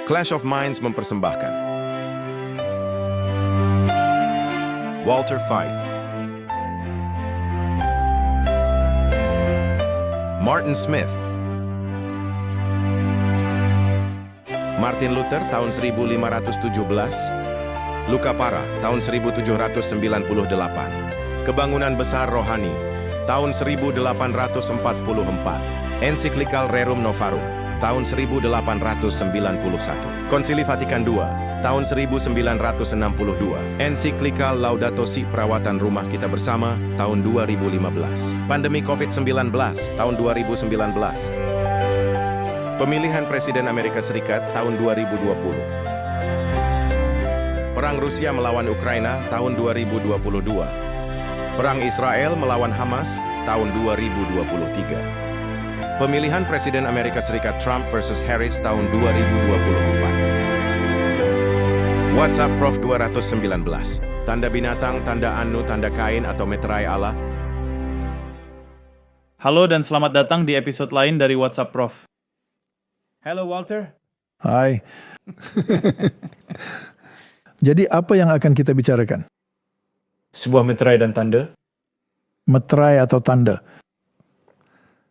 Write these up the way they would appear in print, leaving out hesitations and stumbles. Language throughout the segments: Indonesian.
Clash of Minds mempersembahkan Walter Fythe, Martin Smith, Martin Luther tahun 1517, Luca Para tahun 1798, Kebangunan Besar Rohani tahun 1844, Ensiklikal Rerum Novarum tahun 1891, Konsili Vatikan II tahun 1962, Ensiklikal Laudato Si Perawatan Rumah Kita Bersama tahun 2015, Pandemi COVID-19 tahun 2019, Pemilihan Presiden Amerika Serikat tahun 2020, Perang Rusia melawan Ukraina tahun 2022, Perang Israel melawan Hamas tahun 2023. Pemilihan Presiden Amerika Serikat Trump versus Harris tahun 2024. WhatsApp Prof 219. Tanda binatang, tanda anu, tanda kain atau meterai Allah. Halo dan selamat datang di episode lain dari WhatsApp Prof. Hello Walter. Hai. Jadi apa yang akan kita bicarakan? Sebuah meterai dan tanda. Meterai atau tanda?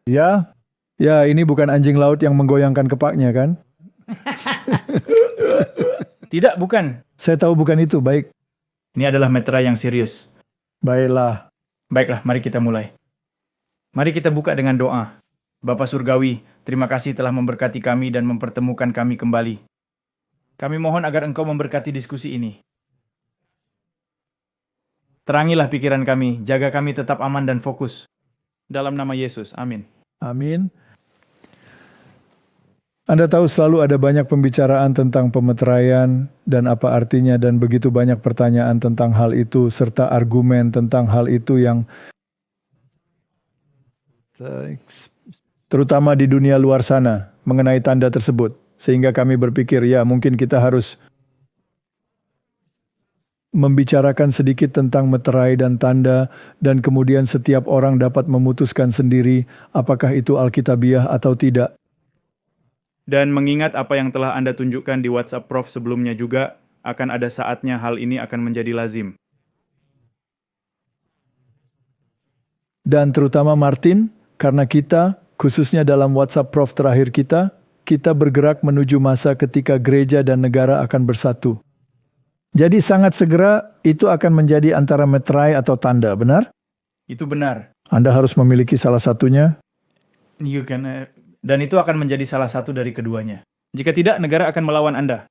Ya ini bukan anjing laut yang menggoyangkan kepaknya kan? Tidak, bukan. Saya tahu bukan itu, baik. Ini adalah meterai yang serius. Baiklah. Baiklah, mari kita mulai. Mari kita buka dengan doa. Bapa Surgawi, terima kasih telah memberkati kami dan mempertemukan kami kembali. Kami mohon agar Engkau memberkati diskusi ini. Terangilah pikiran kami, jaga kami tetap aman dan fokus. Dalam nama Yesus, amin. Amin. Anda tahu selalu ada banyak pembicaraan tentang pemeteraian dan apa artinya dan begitu banyak pertanyaan tentang hal itu serta argumen tentang hal itu yang terutama di dunia luar sana mengenai tanda tersebut. Sehingga kami berpikir ya mungkin kita harus membicarakan sedikit tentang meterai dan tanda dan kemudian setiap orang dapat memutuskan sendiri apakah itu alkitabiah atau tidak. Dan mengingat apa yang telah Anda tunjukkan di WhatsApp Prof sebelumnya juga, akan ada saatnya hal ini akan menjadi lazim. Dan terutama Martin, karena kita, khususnya dalam WhatsApp Prof terakhir kita bergerak menuju masa ketika gereja dan negara akan bersatu. Jadi sangat segera itu akan menjadi antara meterai atau tanda, benar? Itu benar. Anda harus memiliki salah satunya. Dan itu akan menjadi salah satu dari keduanya. Jika tidak, negara akan melawan Anda.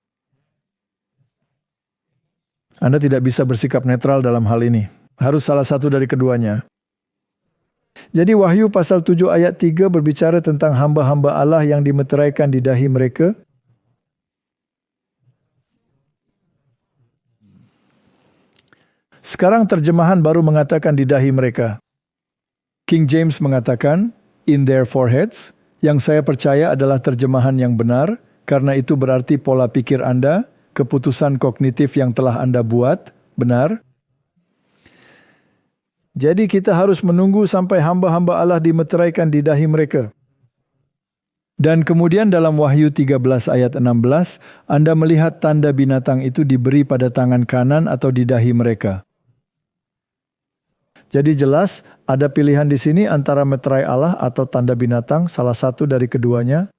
Anda tidak bisa bersikap netral dalam hal ini. Harus salah satu dari keduanya. Jadi Wahyu pasal 7 ayat 3 berbicara tentang hamba-hamba Allah yang dimeteraikan di dahi mereka. Sekarang terjemahan baru mengatakan di dahi mereka. King James mengatakan, in their foreheads, yang saya percaya adalah terjemahan yang benar, karena itu berarti pola pikir Anda, keputusan kognitif yang telah Anda buat, benar. Jadi kita harus menunggu sampai hamba-hamba Allah dimeteraikan di dahi mereka. Dan kemudian dalam Wahyu 13 ayat 16, Anda melihat tanda binatang itu diberi pada tangan kanan atau di dahi mereka. Jadi jelas ada pilihan di sini antara meterai Allah atau tanda binatang, salah satu dari keduanya.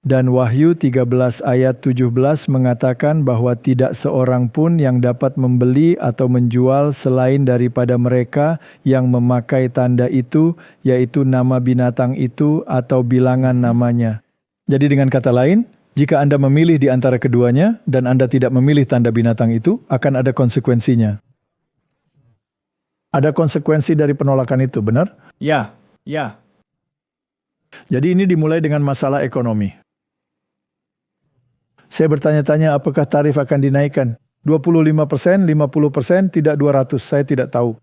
Dan Wahyu 13 ayat 17 mengatakan bahwa tidak seorang pun yang dapat membeli atau menjual selain daripada mereka yang memakai tanda itu, yaitu nama binatang itu atau bilangan namanya. Jadi dengan kata lain, jika Anda memilih di antara keduanya dan Anda tidak memilih tanda binatang itu, akan ada konsekuensinya. Ada konsekuensi dari penolakan itu, benar? Ya. Jadi ini dimulai dengan masalah ekonomi. Saya bertanya-tanya apakah tarif akan dinaikkan? 25%, 50%, tidak 200%, saya tidak tahu.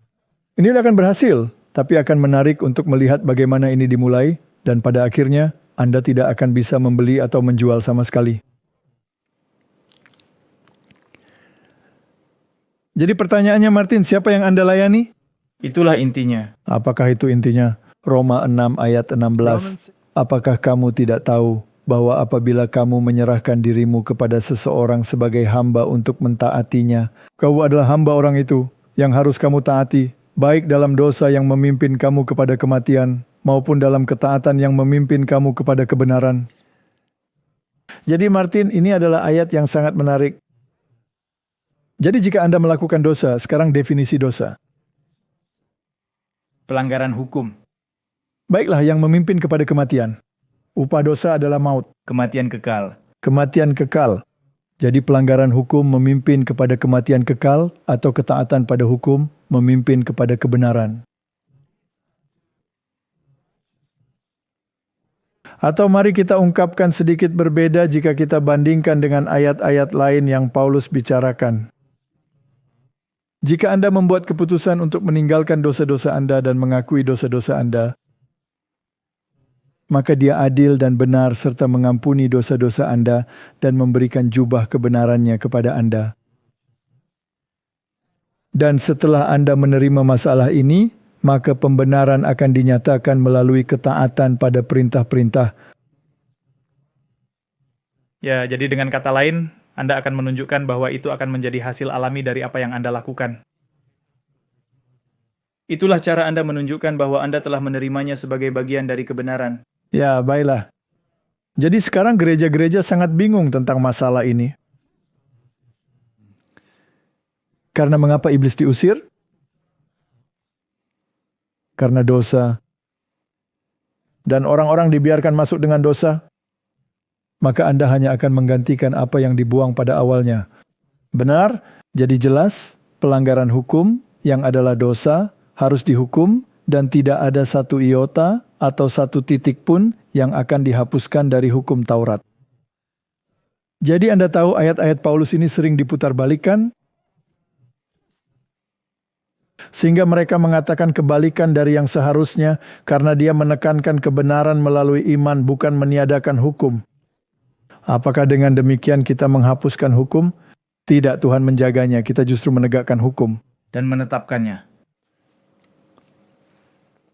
Ini akan berhasil, tapi akan menarik untuk melihat bagaimana ini dimulai dan pada akhirnya Anda tidak akan bisa membeli atau menjual sama sekali. Jadi pertanyaannya Martin, siapa yang Anda layani? Itulah intinya. Apakah itu intinya? Roma 6 ayat 16. Apakah kamu tidak tahu bahwa apabila kamu menyerahkan dirimu kepada seseorang sebagai hamba untuk mentaatinya, kau adalah hamba orang itu yang harus kamu taati, baik dalam dosa yang memimpin kamu kepada kematian, maupun dalam ketaatan yang memimpin kamu kepada kebenaran. Jadi Martin, ini adalah ayat yang sangat menarik. Jadi jika Anda melakukan dosa, sekarang definisi dosa. Pelanggaran hukum, Baiklah, yang memimpin kepada kematian. Upah dosa adalah maut, kematian kekal. kematian kekal. Jadi pelanggaran hukum memimpin kepada kematian kekal atau ketaatan pada hukum memimpin kepada kebenaran. Atau mari kita ungkapkan sedikit berbeda jika kita bandingkan dengan ayat-ayat lain yang Paulus bicarakan. Jika Anda membuat keputusan untuk meninggalkan dosa-dosa Anda dan mengakui dosa-dosa Anda, maka Dia adil dan benar serta mengampuni dosa-dosa Anda dan memberikan jubah kebenarannya kepada Anda. Dan setelah Anda menerima masalah ini, maka pembenaran akan dinyatakan melalui ketaatan pada perintah-perintah. Ya, jadi dengan kata lain, Anda akan menunjukkan bahwa itu akan menjadi hasil alami dari apa yang Anda lakukan. Itulah cara Anda menunjukkan bahwa Anda telah menerimanya sebagai bagian dari kebenaran. Ya, baiklah. Jadi sekarang gereja-gereja sangat bingung tentang masalah ini. Karena mengapa iblis diusir? Karena dosa. Dan orang-orang dibiarkan masuk dengan dosa. Maka Anda hanya akan menggantikan apa yang dibuang pada awalnya. Benar? Jadi jelas, pelanggaran hukum yang adalah dosa harus dihukum dan tidak ada satu iota atau satu titik pun yang akan dihapuskan dari hukum Taurat. Jadi Anda tahu ayat-ayat Paulus ini sering diputarbalikkan, sehingga mereka mengatakan kebalikan dari yang seharusnya karena dia menekankan kebenaran melalui iman bukan meniadakan hukum. Apakah dengan demikian kita menghapuskan hukum? Tidak, Tuhan menjaganya, kita justru menegakkan hukum. Dan menetapkannya.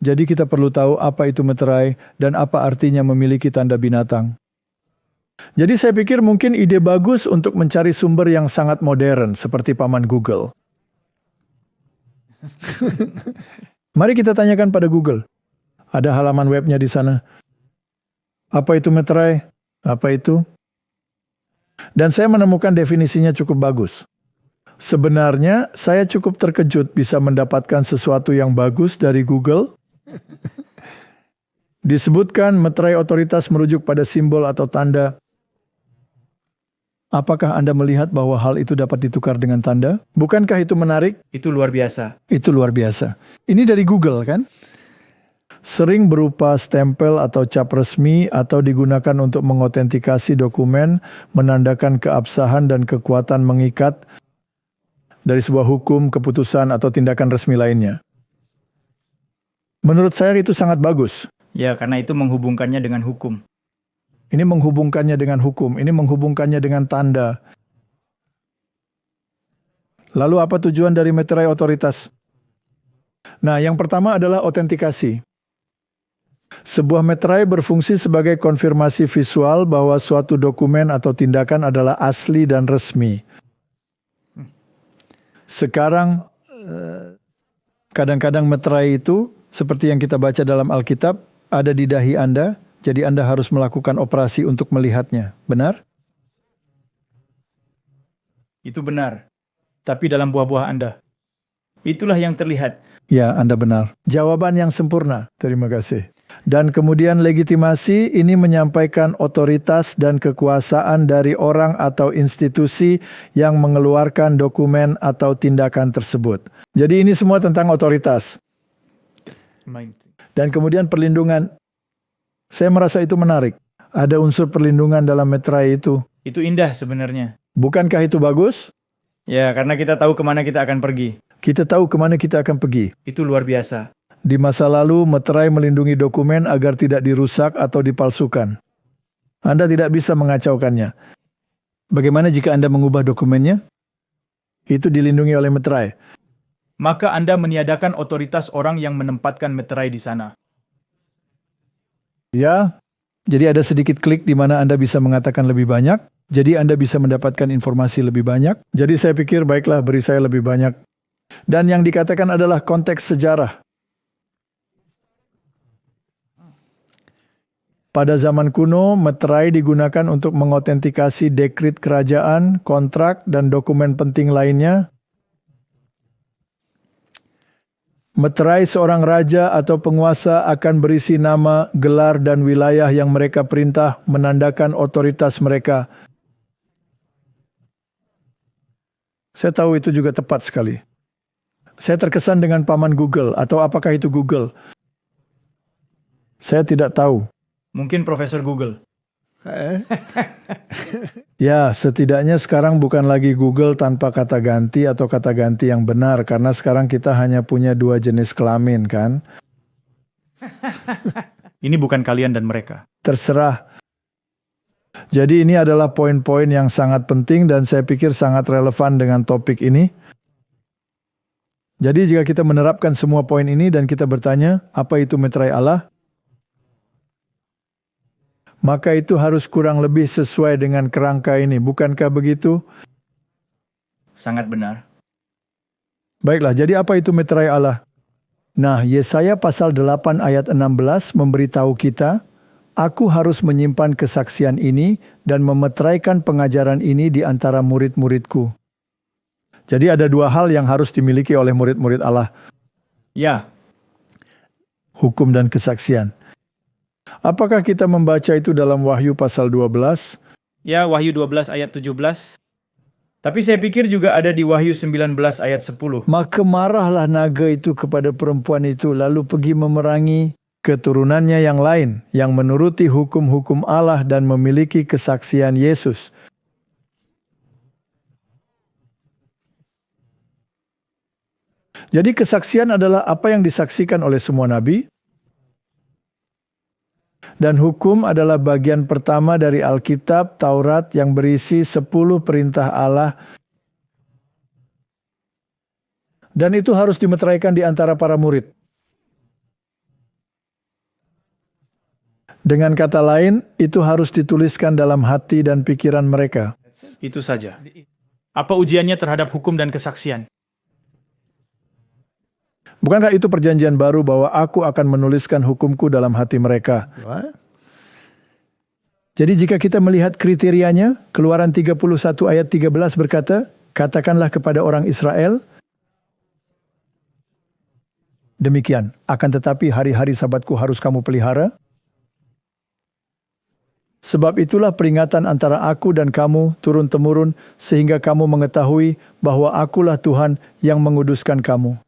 Jadi kita perlu tahu apa itu meterai dan apa artinya memiliki tanda binatang. Jadi saya pikir mungkin ide bagus untuk mencari sumber yang sangat modern seperti paman Google. Mari kita tanyakan pada Google. Ada halaman webnya di sana. Apa itu meterai? Apa itu? Dan saya menemukan definisinya cukup bagus. Sebenarnya saya cukup terkejut bisa mendapatkan sesuatu yang bagus dari Google. Disebutkan meterai otoritas merujuk pada simbol atau tanda. Apakah Anda melihat bahwa hal itu dapat ditukar dengan tanda? Bukankah itu menarik? Itu luar biasa. Itu luar biasa. Ini dari Google kan? Sering berupa stempel atau cap resmi atau digunakan untuk mengotentikasi dokumen, menandakan keabsahan dan kekuatan mengikat dari sebuah hukum, keputusan, atau tindakan resmi lainnya. Menurut saya itu sangat bagus. Ya, karena itu menghubungkannya dengan hukum. Ini menghubungkannya dengan hukum, ini menghubungkannya dengan tanda. Lalu apa tujuan dari meterai otoritas? Nah, yang pertama adalah otentikasi. Sebuah meterai berfungsi sebagai konfirmasi visual bahwa suatu dokumen atau tindakan adalah asli dan resmi. Sekarang, kadang-kadang meterai itu, seperti yang kita baca dalam Alkitab, ada di dahi Anda, jadi Anda harus melakukan operasi untuk melihatnya. Benar? Itu benar. Tapi dalam buah-buah Anda. Itulah yang terlihat. Ya, Anda benar. Jawaban yang sempurna. Terima kasih. Dan kemudian legitimasi ini menyampaikan otoritas dan kekuasaan dari orang atau institusi yang mengeluarkan dokumen atau tindakan tersebut. Jadi ini semua tentang otoritas. Dan kemudian perlindungan. Saya merasa itu menarik. Ada unsur perlindungan dalam meterai itu. Itu indah sebenarnya. Bukankah itu bagus? Ya, karena kita tahu kemana kita akan pergi. Kita tahu kemana kita akan pergi. Itu luar biasa. Di masa lalu, meterai melindungi dokumen agar tidak dirusak atau dipalsukan. Anda tidak bisa mengacaukannya. Bagaimana jika Anda mengubah dokumennya? Itu dilindungi oleh meterai. Maka Anda meniadakan otoritas orang yang menempatkan meterai di sana. Ya, Jadi ada sedikit klik di mana Anda bisa mengatakan lebih banyak. Jadi Anda bisa mendapatkan informasi lebih banyak. Jadi saya pikir baiklah beri saya lebih banyak. Dan yang dikatakan adalah konteks sejarah. Pada zaman kuno, meterai digunakan untuk mengotentikasi dekrit kerajaan, kontrak, dan dokumen penting lainnya. Meterai seorang raja atau penguasa akan berisi nama, gelar, dan wilayah yang mereka perintah menandakan otoritas mereka. Saya tahu itu juga tepat sekali. Saya terkesan dengan paman Google, atau apakah itu Google? Saya tidak tahu. Mungkin Profesor Google. Ya, setidaknya sekarang bukan lagi Google tanpa kata ganti atau kata ganti yang benar, karena sekarang kita hanya punya 2 jenis kelamin, kan? Ini bukan kalian dan mereka. Terserah. Jadi ini adalah poin-poin yang sangat penting dan saya pikir sangat relevan dengan topik ini. Jadi jika kita menerapkan semua poin ini dan kita bertanya, apa itu meterai Allah? Maka itu harus kurang lebih sesuai dengan kerangka ini, bukankah begitu? Sangat benar. Baiklah, jadi apa itu meterai Allah? Nah, Yesaya pasal 8 ayat 16 memberitahu kita, aku harus menyimpan kesaksian ini dan memeteraikan pengajaran ini di antara murid-muridku. Jadi ada 2 hal yang harus dimiliki oleh murid-murid Allah. Ya, Hukum dan kesaksian. Apakah kita membaca itu dalam Wahyu pasal 12? ya Wahyu 12 ayat 17. Tapi saya pikir juga ada di Wahyu 19 ayat 10. Maka marahlah naga itu kepada perempuan itu, lalu pergi memerangi keturunannya yang lain, yang menuruti hukum-hukum Allah dan memiliki kesaksian Yesus. Jadi kesaksian adalah apa yang disaksikan oleh semua nabi. Dan hukum adalah bagian pertama dari Alkitab, Taurat yang berisi 10 perintah Allah. Dan itu harus dimeteraikan di antara para murid. Dengan kata lain, itu harus dituliskan dalam hati dan pikiran mereka. Itu saja. Apa ujiannya terhadap hukum dan kesaksian? Bukankah itu perjanjian baru bahwa aku akan menuliskan hukumku dalam hati mereka? Jadi jika kita melihat kriterianya, Keluaran 31 ayat 13 berkata, katakanlah kepada orang Israel, demikian, akan tetapi hari-hari sabatku harus kamu pelihara. Sebab itulah peringatan antara aku dan kamu turun-temurun, sehingga kamu mengetahui bahwa akulah Tuhan yang menguduskan kamu.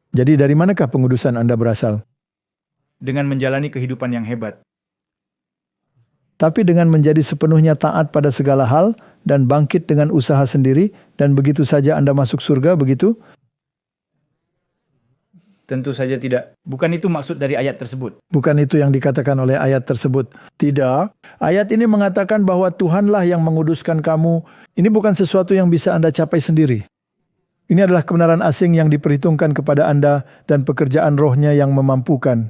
Jadi dari manakah pengudusan Anda berasal? Dengan menjalani kehidupan yang hebat. Tapi dengan menjadi sepenuhnya taat pada segala hal dan bangkit dengan usaha sendiri dan begitu saja Anda masuk surga, begitu? Tentu saja tidak. Bukan itu maksud dari ayat tersebut. Bukan itu yang dikatakan oleh ayat tersebut. Tidak. Ayat ini mengatakan bahwa Tuhanlah yang menguduskan kamu. Ini bukan sesuatu yang bisa Anda capai sendiri. Ini adalah kebenaran asing yang diperhitungkan kepada Anda dan pekerjaan rohnya yang memampukan.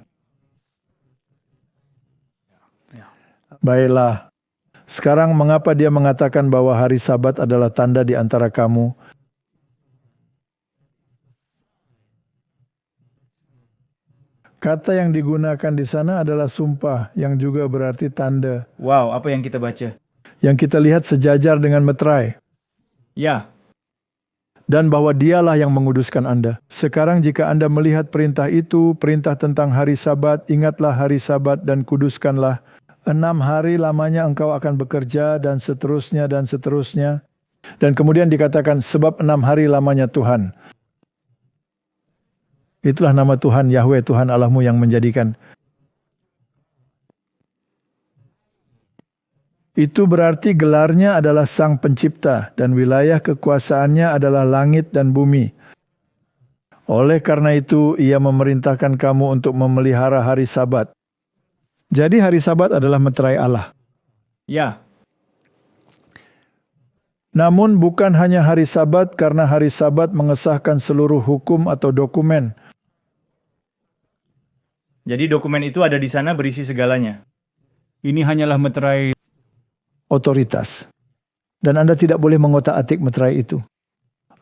Baiklah. Sekarang mengapa dia mengatakan bahwa hari Sabat adalah tanda di antara kamu? Kata yang digunakan di sana adalah sumpah, yang juga berarti tanda. Wow, apa yang kita baca? Yang kita lihat sejajar dengan meterai. Ya, Dan bahwa dialah yang menguduskan Anda. Sekarang jika Anda melihat perintah itu, perintah tentang hari Sabat, ingatlah hari Sabat dan kuduskanlah. 6 hari lamanya engkau akan bekerja dan seterusnya dan seterusnya. Dan kemudian dikatakan sebab 6 hari lamanya Tuhan. Itulah nama Tuhan Yahweh, Tuhan Allahmu yang menjadikan. Itu berarti gelarnya adalah Sang Pencipta dan wilayah kekuasaannya adalah langit dan bumi. Oleh karena itu, ia memerintahkan kamu untuk memelihara hari Sabat. Jadi hari Sabat adalah meterai Allah. ya. Namun bukan hanya hari Sabat karena hari Sabat mengesahkan seluruh hukum atau dokumen. Jadi dokumen itu ada di sana berisi segalanya. Ini hanyalah meterai. Otoritas. Dan Anda tidak boleh mengotak-atik meterai itu.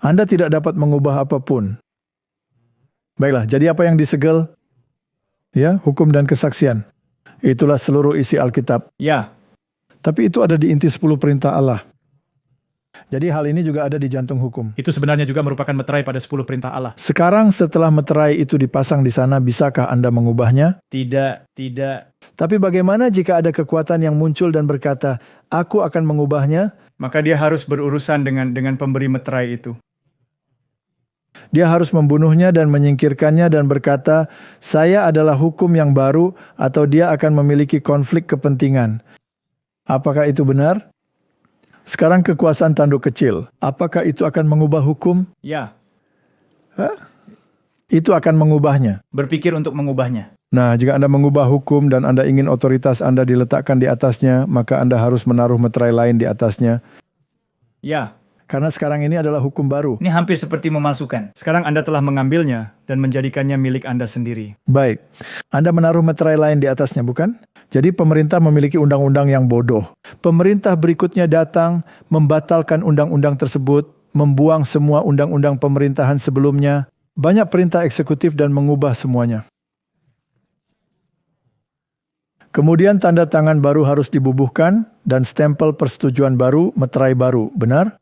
Anda tidak dapat mengubah apapun. Baiklah, jadi apa yang disegel? Ya, hukum dan kesaksian. Itulah seluruh isi Alkitab. Ya, Tapi itu ada di inti 10 perintah Allah. Jadi hal ini juga ada di jantung hukum. itu sebenarnya juga merupakan meterai pada 10 perintah Allah. Sekarang setelah meterai itu dipasang di sana, bisakah Anda mengubahnya? Tidak. Tapi bagaimana jika ada kekuatan yang muncul dan berkata, aku akan mengubahnya? Maka dia harus berurusan dengan pemberi meterai itu. Dia harus membunuhnya dan menyingkirkannya dan berkata, saya adalah hukum yang baru, atau dia akan memiliki konflik kepentingan. Apakah itu benar? Sekarang kekuasaan tanduk kecil. Apakah itu akan mengubah hukum? Ya, Itu akan mengubahnya. berpikir untuk mengubahnya. Nah, jika Anda mengubah hukum dan Anda ingin otoritas Anda diletakkan di atasnya, maka Anda harus menaruh meterai lain di atasnya. Ya, Karena sekarang ini adalah hukum baru. ini hampir seperti memalsukan. Sekarang Anda telah mengambilnya dan menjadikannya milik Anda sendiri. Baik, Anda menaruh meterai lain di atasnya, bukan? Jadi pemerintah memiliki undang-undang yang bodoh. Pemerintah berikutnya datang, membatalkan undang-undang tersebut, membuang semua undang-undang pemerintahan sebelumnya, banyak perintah eksekutif dan mengubah semuanya. Kemudian tanda tangan baru harus dibubuhkan dan stempel persetujuan baru, meterai baru, benar?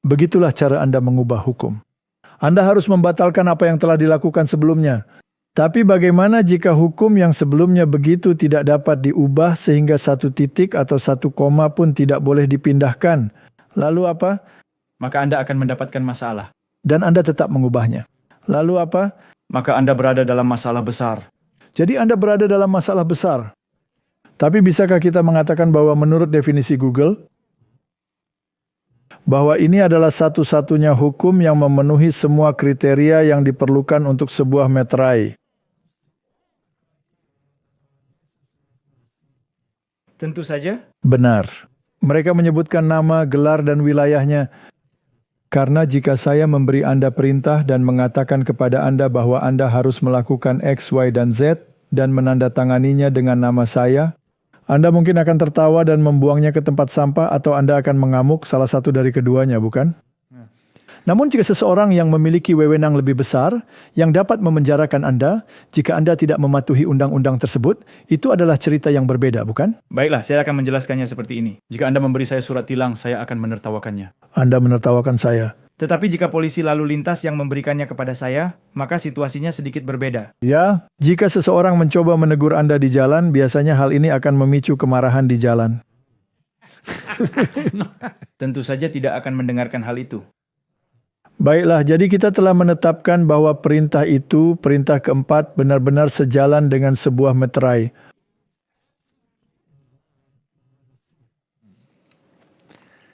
Begitulah cara Anda mengubah hukum. Anda harus membatalkan apa yang telah dilakukan sebelumnya. Tapi bagaimana jika hukum yang sebelumnya begitu tidak dapat diubah sehingga satu titik atau satu koma pun tidak boleh dipindahkan? Lalu apa? Maka Anda akan mendapatkan masalah. Dan Anda tetap mengubahnya. Lalu apa? Maka Anda berada dalam masalah besar. Jadi Anda berada dalam masalah besar. Tapi bisakah kita mengatakan bahwa menurut definisi Google, bahwa ini adalah satu-satunya hukum yang memenuhi semua kriteria yang diperlukan untuk sebuah meterai? Tentu saja. Benar. Mereka menyebutkan nama, gelar, dan wilayahnya. Karena jika saya memberi Anda perintah dan mengatakan kepada Anda bahwa Anda harus melakukan X, Y, dan Z, dan menandatanganinya dengan nama saya, Anda mungkin akan tertawa dan membuangnya ke tempat sampah, atau Anda akan mengamuk, salah satu dari keduanya, bukan? Namun jika seseorang yang memiliki wewenang lebih besar, yang dapat memenjarakan Anda, jika Anda tidak mematuhi undang-undang tersebut, itu adalah cerita yang berbeda, bukan? Baiklah, saya akan menjelaskannya seperti ini. Jika Anda memberi saya surat tilang, saya akan menertawakannya. Anda menertawakan saya. Tetapi jika polisi lalu lintas yang memberikannya kepada saya, maka situasinya sedikit berbeda. Ya, jika seseorang mencoba menegur Anda di jalan, biasanya hal ini akan memicu kemarahan di jalan. Tentu saja tidak akan mendengarkan hal itu. Baiklah, jadi kita telah menetapkan bahwa perintah itu, perintah keempat, benar-benar sejalan dengan sebuah meterai.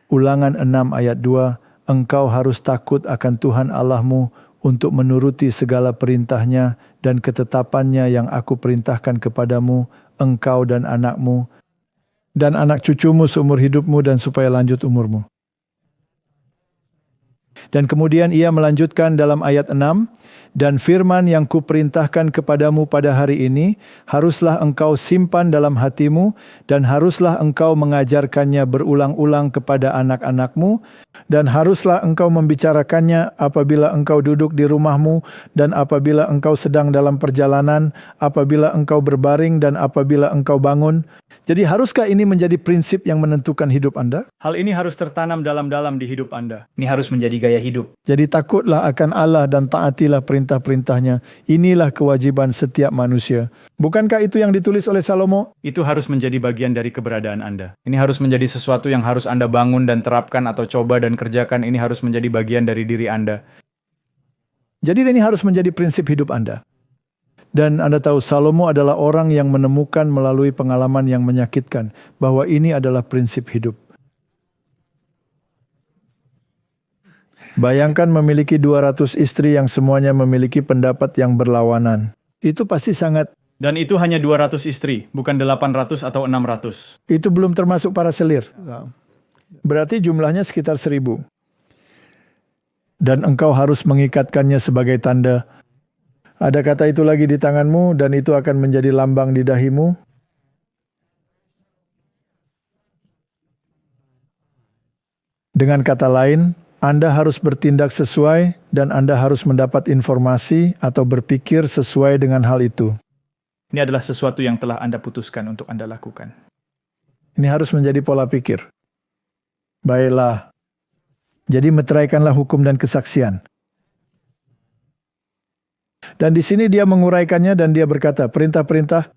Ulangan 6 ayat 2, engkau harus takut akan Tuhan Allahmu untuk menuruti segala perintahnya dan ketetapannya yang aku perintahkan kepadamu, engkau dan anakmu, dan anak cucumu seumur hidupmu dan supaya lanjut umurmu. Dan kemudian ia melanjutkan dalam ayat 6, dan firman yang kuperintahkan kepadamu pada hari ini, haruslah engkau simpan dalam hatimu, dan haruslah engkau mengajarkannya berulang-ulang kepada anak-anakmu, dan haruslah engkau membicarakannya apabila engkau duduk di rumahmu, dan apabila engkau sedang dalam perjalanan, apabila engkau berbaring, dan apabila engkau bangun. Jadi haruskah ini menjadi prinsip yang menentukan hidup Anda? Hal ini harus tertanam dalam-dalam di hidup Anda. Ini harus menjadi gaya hidup. Jadi takutlah akan Allah dan taatilah perintah-perintahnya. Inilah kewajiban setiap manusia. Bukankah itu yang ditulis oleh Salomo? Itu harus menjadi bagian dari keberadaan Anda. Ini harus menjadi sesuatu yang harus Anda bangun dan terapkan atau coba dan kerjakan. Ini harus menjadi bagian dari diri Anda. Jadi ini harus menjadi prinsip hidup Anda. Dan Anda tahu Salomo adalah orang yang menemukan melalui pengalaman yang menyakitkan bahwa ini adalah prinsip hidup. Bayangkan memiliki 200 istri yang semuanya memiliki pendapat yang berlawanan. Itu pasti sangat. Dan itu hanya 200 istri, bukan 800 atau 600. Itu belum termasuk para selir. Berarti jumlahnya sekitar 1000. Dan engkau harus mengikatkannya sebagai tanda. Ada kata itu lagi di tanganmu dan itu akan menjadi lambang di dahimu. Dengan kata lain, Anda harus bertindak sesuai dan Anda harus mendapat informasi atau berpikir sesuai dengan hal itu. Ini adalah sesuatu yang telah Anda putuskan untuk Anda lakukan. Ini harus menjadi pola pikir. Baiklah. Jadi meteraikanlah hukum dan kesaksian. Dan di sini dia menguraikannya dan dia berkata, perintah-perintah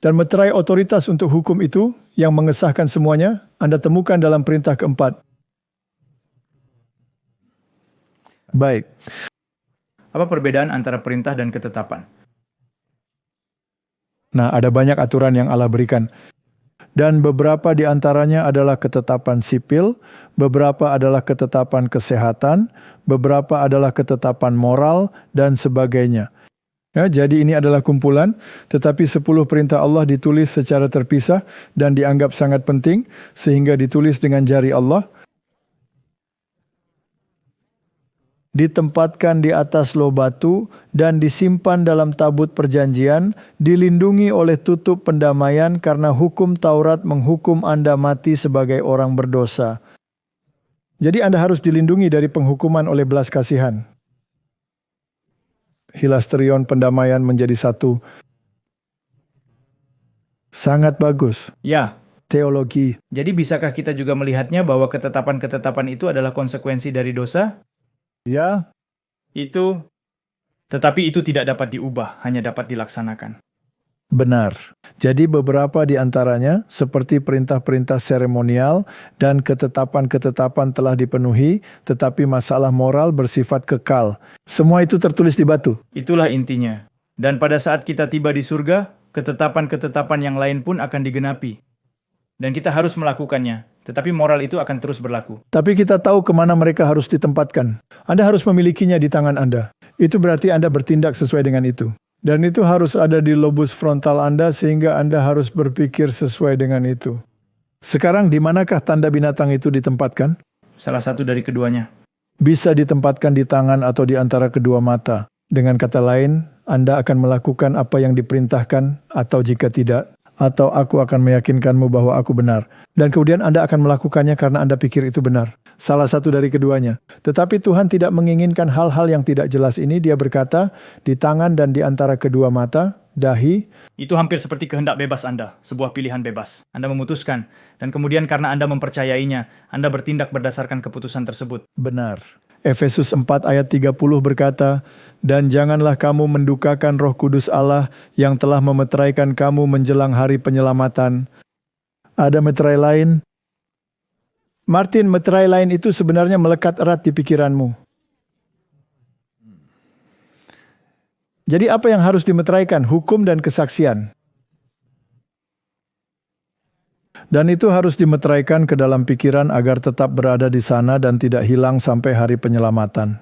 dan meterai otoritas untuk hukum itu yang mengesahkan semuanya, Anda temukan dalam perintah keempat. Baik. Apa perbedaan antara perintah dan ketetapan? Nah, ada banyak aturan yang Allah berikan. Dan beberapa di antaranya adalah ketetapan sipil, beberapa adalah ketetapan kesehatan, beberapa adalah ketetapan moral, dan sebagainya. Ya, jadi ini adalah kumpulan, tetapi 10 perintah Allah ditulis secara terpisah dan dianggap sangat penting, sehingga ditulis dengan jari Allah. Ditempatkan di atas loh batu dan disimpan dalam tabut perjanjian, dilindungi oleh tutup pendamaian karena hukum Taurat menghukum Anda mati sebagai orang berdosa. Jadi Anda harus dilindungi dari penghukuman oleh belas kasihan. Hilasterion pendamaian menjadi satu. Sangat bagus. Ya, Teologi. jadi bisakah kita juga melihatnya bahwa ketetapan-ketetapan itu adalah konsekuensi dari dosa? Ya, Tetapi itu tidak dapat diubah, hanya dapat dilaksanakan. benar. Jadi beberapa di antaranya seperti perintah-perintah seremonial dan ketetapan-ketetapan telah dipenuhi, tetapi masalah moral bersifat kekal. Semua itu tertulis di batu. Itulah intinya. Dan pada saat kita tiba di surga, ketetapan-ketetapan yang lain pun akan digenapi. Dan kita harus melakukannya, tetapi moral itu akan terus berlaku. Tapi kita tahu kemana mereka harus ditempatkan. Anda harus memilikinya di tangan Anda. Itu berarti Anda bertindak sesuai dengan itu. Dan itu harus ada di lobus frontal Anda sehingga Anda harus berpikir sesuai dengan itu. Sekarang di manakah tanda binatang itu ditempatkan? Salah satu dari keduanya. Bisa ditempatkan di tangan atau di antara kedua mata. Dengan kata lain, Anda akan melakukan apa yang diperintahkan atau jika tidak, atau aku akan meyakinkanmu bahwa aku benar. Dan kemudian Anda akan melakukannya karena Anda pikir itu benar. Salah satu dari keduanya. Tetapi Tuhan tidak menginginkan hal-hal yang tidak jelas ini. Dia berkata, di tangan dan di antara kedua mata, dahi. Itu hampir seperti kehendak bebas Anda, sebuah pilihan bebas. Anda memutuskan, dan kemudian karena Anda mempercayainya, Anda bertindak berdasarkan keputusan tersebut. Benar. Efesus 4 ayat 30 berkata, dan janganlah kamu mendukakan Roh Kudus Allah yang telah memeteraikan kamu menjelang hari penyelamatan. Ada meterai lain? Martin, meterai lain itu sebenarnya melekat erat di pikiranmu. Jadi apa yang harus dimeteraikan? Hukum dan kesaksian. Dan itu harus dimeteraikan ke dalam pikiran agar tetap berada di sana dan tidak hilang sampai hari penyelamatan.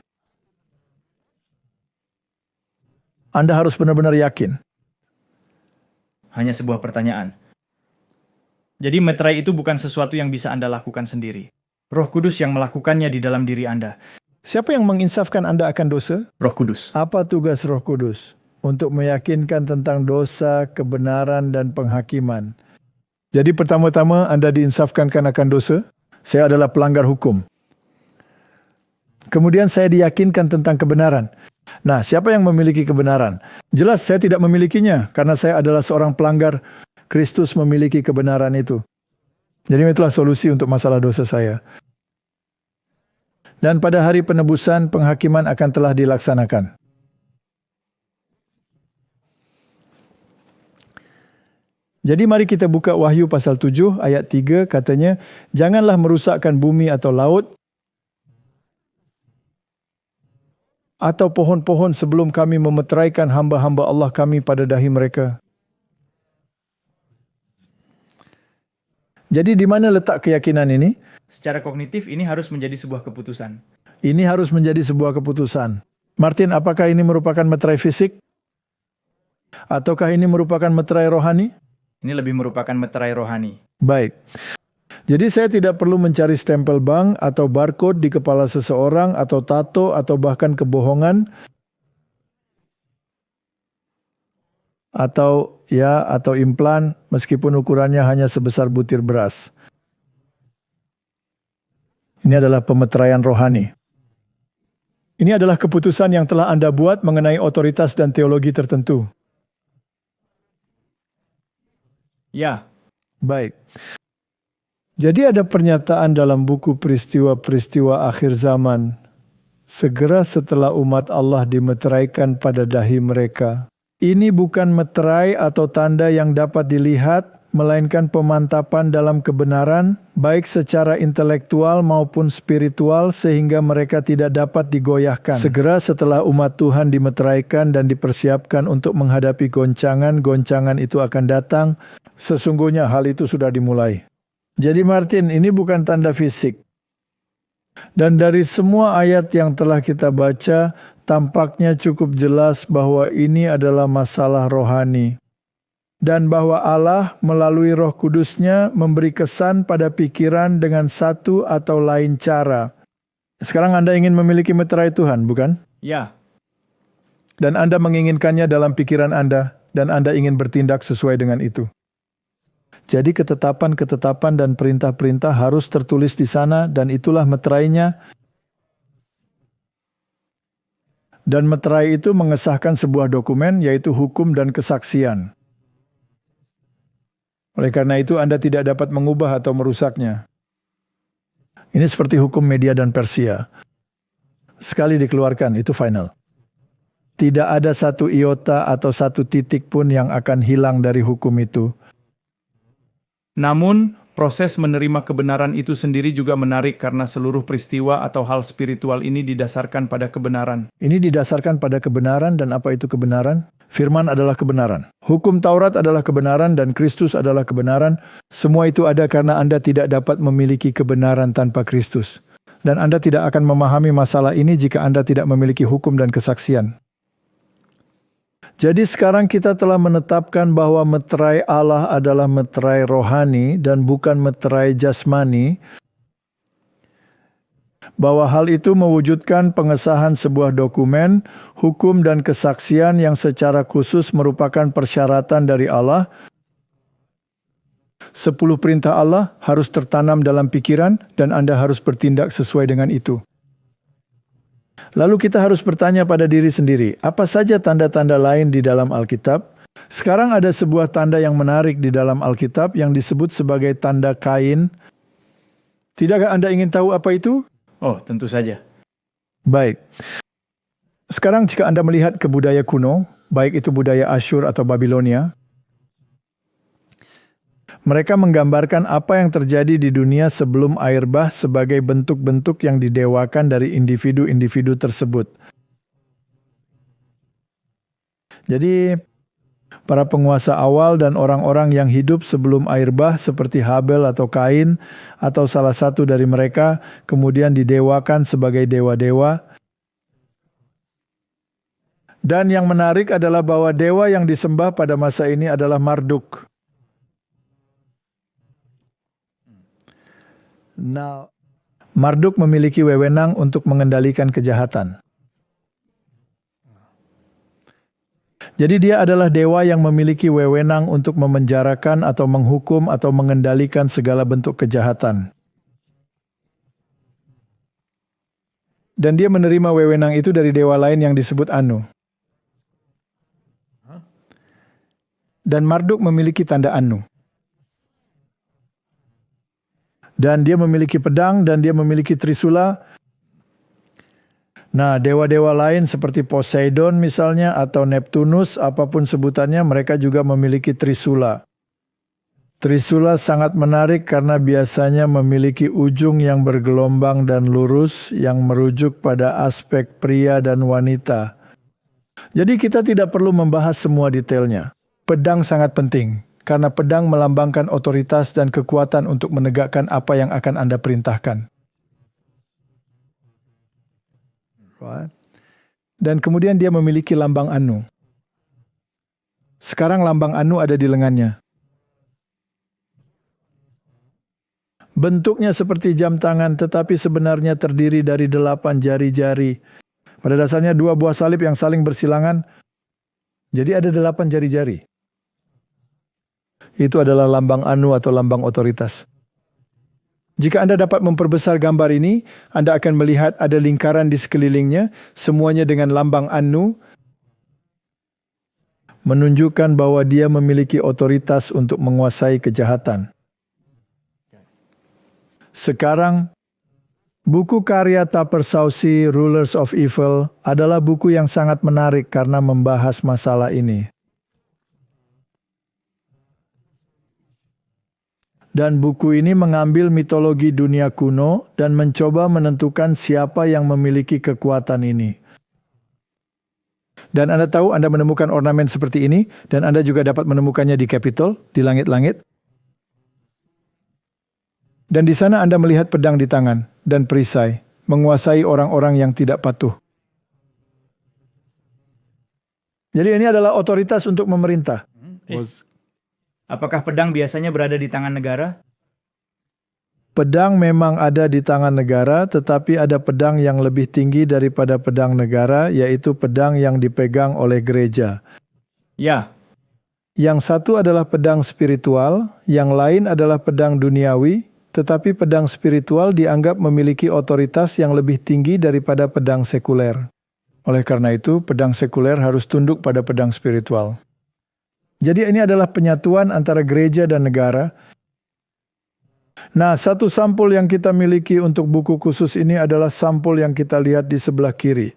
Anda harus benar-benar yakin. Hanya sebuah pertanyaan. Jadi meterai itu bukan sesuatu yang bisa Anda lakukan sendiri. Roh Kudus yang melakukannya di dalam diri Anda. Siapa yang menginsafkan Anda akan dosa? Roh Kudus. Apa tugas Roh Kudus? Untuk meyakinkan tentang dosa, kebenaran, dan penghakiman. Jadi pertama-tama Anda diinsafkan akan dosa. Saya adalah pelanggar hukum. Kemudian saya diyakinkan tentang kebenaran. Nah, siapa yang memiliki kebenaran? Jelas saya tidak memilikinya karena saya adalah seorang pelanggar. Kristus memiliki kebenaran itu. Jadi itulah solusi untuk masalah dosa saya. Dan pada hari penebusan, penghakiman akan telah dilaksanakan. Jadi mari kita buka Wahyu pasal 7 ayat 3 katanya, janganlah merusakkan bumi atau laut atau pohon-pohon sebelum kami memeteraikan hamba-hamba Allah kami pada dahi mereka. Jadi di mana letak keyakinan ini? Secara kognitif ini harus menjadi sebuah keputusan. Ini harus menjadi sebuah keputusan. Martin, apakah ini merupakan meterai fisik? Ataukah ini merupakan meterai rohani? Ini lebih merupakan meterai rohani. Baik. Jadi saya tidak perlu mencari stempel bank atau barcode di kepala seseorang atau tato atau bahkan kebohongan. atau implan meskipun ukurannya hanya sebesar butir beras. Ini adalah pemeteraian rohani. Ini adalah keputusan yang telah Anda buat mengenai otoritas dan teologi tertentu. Ya, Baik. Jadi ada pernyataan dalam buku peristiwa-peristiwa akhir zaman. Segera setelah umat Allah dimeteraikan pada dahi mereka. Ini bukan meterai atau tanda yang dapat dilihat, melainkan pemantapan dalam kebenaran, baik secara intelektual maupun spiritual, sehingga mereka tidak dapat digoyahkan. Segera setelah umat Tuhan dimeteraikan dan dipersiapkan untuk menghadapi goncangan itu akan datang, sesungguhnya hal itu sudah dimulai. Jadi Martin, ini bukan tanda fisik. Dan dari semua ayat yang telah kita baca, tampaknya cukup jelas bahwa ini adalah masalah rohani. Dan bahwa Allah melalui Roh Kudus-Nya memberi kesan pada pikiran dengan satu atau lain cara. Sekarang Anda ingin memiliki meterai Tuhan, bukan? ya, Dan Anda menginginkannya dalam pikiran Anda, dan Anda ingin bertindak sesuai dengan itu. Jadi ketetapan-ketetapan dan perintah-perintah harus tertulis di sana, dan itulah meterainya. Dan meterai itu mengesahkan sebuah dokumen, yaitu hukum dan kesaksian. Oleh karena itu Anda tidak dapat mengubah atau merusaknya. Ini seperti hukum Media dan Persia. Sekali dikeluarkan, itu final. Tidak ada satu iota atau satu titik pun yang akan hilang dari hukum itu. namun proses menerima kebenaran itu sendiri juga menarik karena seluruh peristiwa atau hal spiritual ini didasarkan pada kebenaran. Ini didasarkan pada kebenaran, dan apa itu kebenaran? Firman adalah kebenaran. Hukum Taurat adalah kebenaran dan Kristus adalah kebenaran. Semua itu ada karena Anda tidak dapat memiliki kebenaran tanpa Kristus. Dan Anda tidak akan memahami masalah ini jika Anda tidak memiliki hukum dan kesaksian. Jadi sekarang kita telah menetapkan bahwa meterai Allah adalah meterai rohani dan bukan meterai jasmani. Bahwa hal itu mewujudkan pengesahan sebuah dokumen, hukum dan kesaksian yang secara khusus merupakan persyaratan dari Allah. 10 perintah Allah harus tertanam dalam pikiran dan Anda harus bertindak sesuai dengan itu. Lalu kita harus bertanya pada diri sendiri, apa saja tanda-tanda lain di dalam Alkitab? Sekarang ada sebuah tanda yang menarik di dalam Alkitab yang disebut sebagai tanda Kain. Tidakkah Anda ingin tahu apa itu? Oh, tentu saja. Baik. Sekarang jika Anda melihat ke budaya kuno, baik itu budaya Asyur atau Babilonia, mereka menggambarkan apa yang terjadi di dunia sebelum air bah sebagai bentuk-bentuk yang didewakan dari individu-individu tersebut. Jadi, para penguasa awal dan orang-orang yang hidup sebelum air bah seperti Habel atau Kain atau salah satu dari mereka kemudian didewakan sebagai dewa-dewa. Dan yang menarik adalah bahwa dewa yang disembah pada masa ini adalah Marduk. Now, Marduk memiliki wewenang untuk mengendalikan kejahatan. Jadi dia adalah dewa yang memiliki wewenang untuk memenjarakan atau menghukum atau mengendalikan segala bentuk kejahatan. Dan dia menerima wewenang itu dari dewa lain yang disebut Anu. Dan Marduk memiliki tanda Anu. Dan dia memiliki pedang dan dia memiliki trisula. Nah, dewa-dewa lain seperti Poseidon misalnya atau Neptunus, apapun sebutannya, mereka juga memiliki trisula. Trisula sangat menarik karena biasanya memiliki ujung yang bergelombang dan lurus yang merujuk pada aspek pria dan wanita. Jadi kita tidak perlu membahas semua detailnya. Pedang sangat penting. Karena pedang melambangkan otoritas dan kekuatan untuk menegakkan apa yang akan Anda perintahkan. Right. Dan kemudian dia memiliki lambang Anu. Sekarang lambang Anu ada di lengannya. Bentuknya seperti jam tangan, tetapi sebenarnya terdiri dari 8 jari-jari. Pada dasarnya 2 buah salib yang saling bersilangan. Jadi ada 8 jari-jari. Itu adalah lambang anu atau lambang otoritas. Jika Anda dapat memperbesar gambar ini, Anda akan melihat ada lingkaran di sekelilingnya, semuanya dengan lambang anu, menunjukkan bahwa dia memiliki otoritas untuk menguasai kejahatan. Sekarang, buku karya Tapersausi Rulers of Evil adalah buku yang sangat menarik karena membahas masalah ini. Dan buku ini mengambil mitologi dunia kuno dan mencoba menentukan siapa yang memiliki kekuatan ini. Dan Anda tahu, Anda menemukan ornamen seperti ini, dan Anda juga dapat menemukannya di Capitol, di langit-langit. Dan di sana Anda melihat pedang di tangan dan perisai, menguasai orang-orang yang tidak patuh. Jadi ini adalah otoritas untuk memerintah. Apakah pedang biasanya berada di tangan negara? Pedang memang ada di tangan negara, tetapi ada pedang yang lebih tinggi daripada pedang negara, yaitu pedang yang dipegang oleh gereja. Ya, Yang satu adalah pedang spiritual, yang lain adalah pedang duniawi, tetapi pedang spiritual dianggap memiliki otoritas yang lebih tinggi daripada pedang sekuler. Oleh karena itu, pedang sekuler harus tunduk pada pedang spiritual. Jadi ini adalah penyatuan antara gereja dan negara. Nah, satu sampul yang kita miliki untuk buku khusus ini adalah sampul yang kita lihat di sebelah kiri.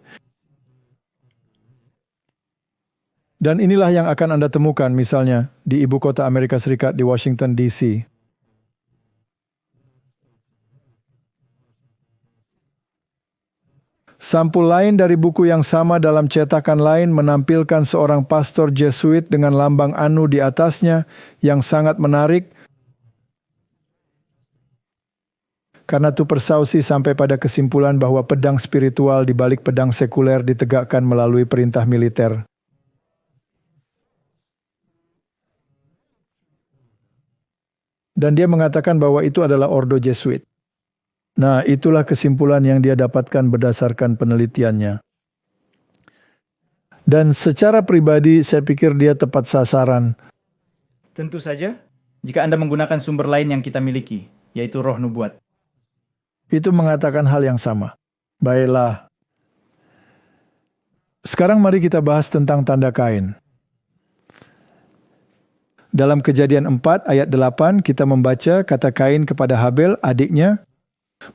Dan inilah yang akan Anda temukan misalnya di ibu kota Amerika Serikat di Washington DC. Sampul lain dari buku yang sama dalam cetakan lain menampilkan seorang pastor Jesuit dengan lambang anu di atasnya yang sangat menarik. Karena Tapersausi sampai pada kesimpulan bahwa pedang spiritual di balik pedang sekuler ditegakkan melalui perintah militer. Dan dia mengatakan bahwa itu adalah ordo Jesuit. Nah, itulah kesimpulan yang dia dapatkan berdasarkan penelitiannya. Dan secara pribadi, saya pikir dia tepat sasaran. tentu saja jika Anda menggunakan sumber lain yang kita miliki, yaitu roh nubuat. Itu mengatakan hal yang sama. Baiklah. Sekarang mari kita bahas tentang tanda Kain. Dalam Kejadian 4 ayat 8, kita membaca kata Kain kepada Habel, adiknya,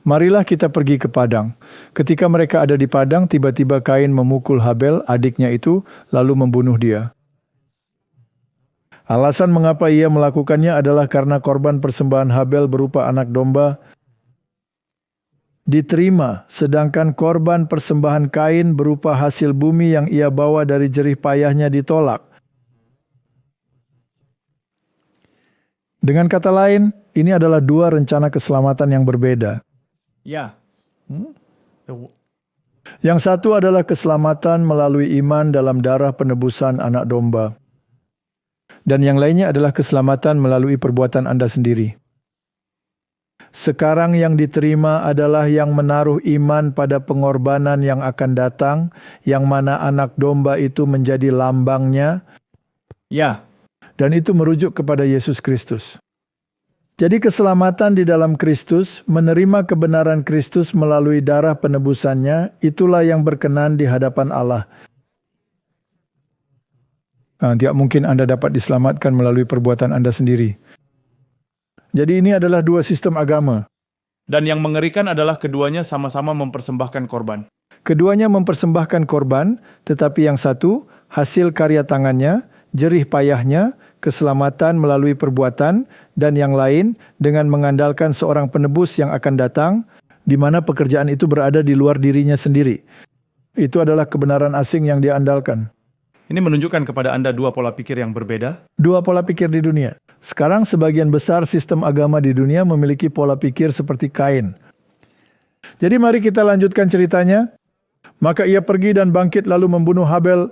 "Marilah kita pergi ke padang." Ketika mereka ada di padang, tiba-tiba Kain memukul Habel, adiknya itu, lalu membunuh dia. Alasan mengapa ia melakukannya adalah karena korban persembahan Habel berupa anak domba diterima, sedangkan korban persembahan Kain berupa hasil bumi yang ia bawa dari jerih payahnya ditolak. Dengan kata lain, ini adalah dua rencana keselamatan yang berbeda. Ya. Yang satu adalah keselamatan melalui iman dalam darah penebusan anak domba. Dan yang lainnya adalah keselamatan melalui perbuatan Anda sendiri. Sekarang yang diterima adalah yang menaruh iman pada pengorbanan yang akan datang, yang mana anak domba itu menjadi lambangnya, Ya. dan itu merujuk kepada Yesus Kristus. Jadi keselamatan di dalam Kristus, menerima kebenaran Kristus melalui darah penebusannya, itulah yang berkenan di hadapan Allah. Tidak mungkin Anda dapat diselamatkan melalui perbuatan Anda sendiri. Jadi ini adalah dua sistem agama. Dan yang mengerikan adalah keduanya sama-sama mempersembahkan korban. Keduanya mempersembahkan korban, tetapi yang satu, hasil karya tangannya, jerih payahnya, keselamatan melalui perbuatan, dan yang lain dengan mengandalkan seorang penebus yang akan datang, di mana pekerjaan itu berada di luar dirinya sendiri. Itu adalah kebenaran asing yang dia andalkan. Ini menunjukkan kepada Anda dua pola pikir yang berbeda. Dua pola pikir di dunia. Sekarang sebagian besar sistem agama di dunia memiliki pola pikir seperti Kain. Jadi mari kita lanjutkan ceritanya. Maka ia pergi dan bangkit lalu membunuh Habel.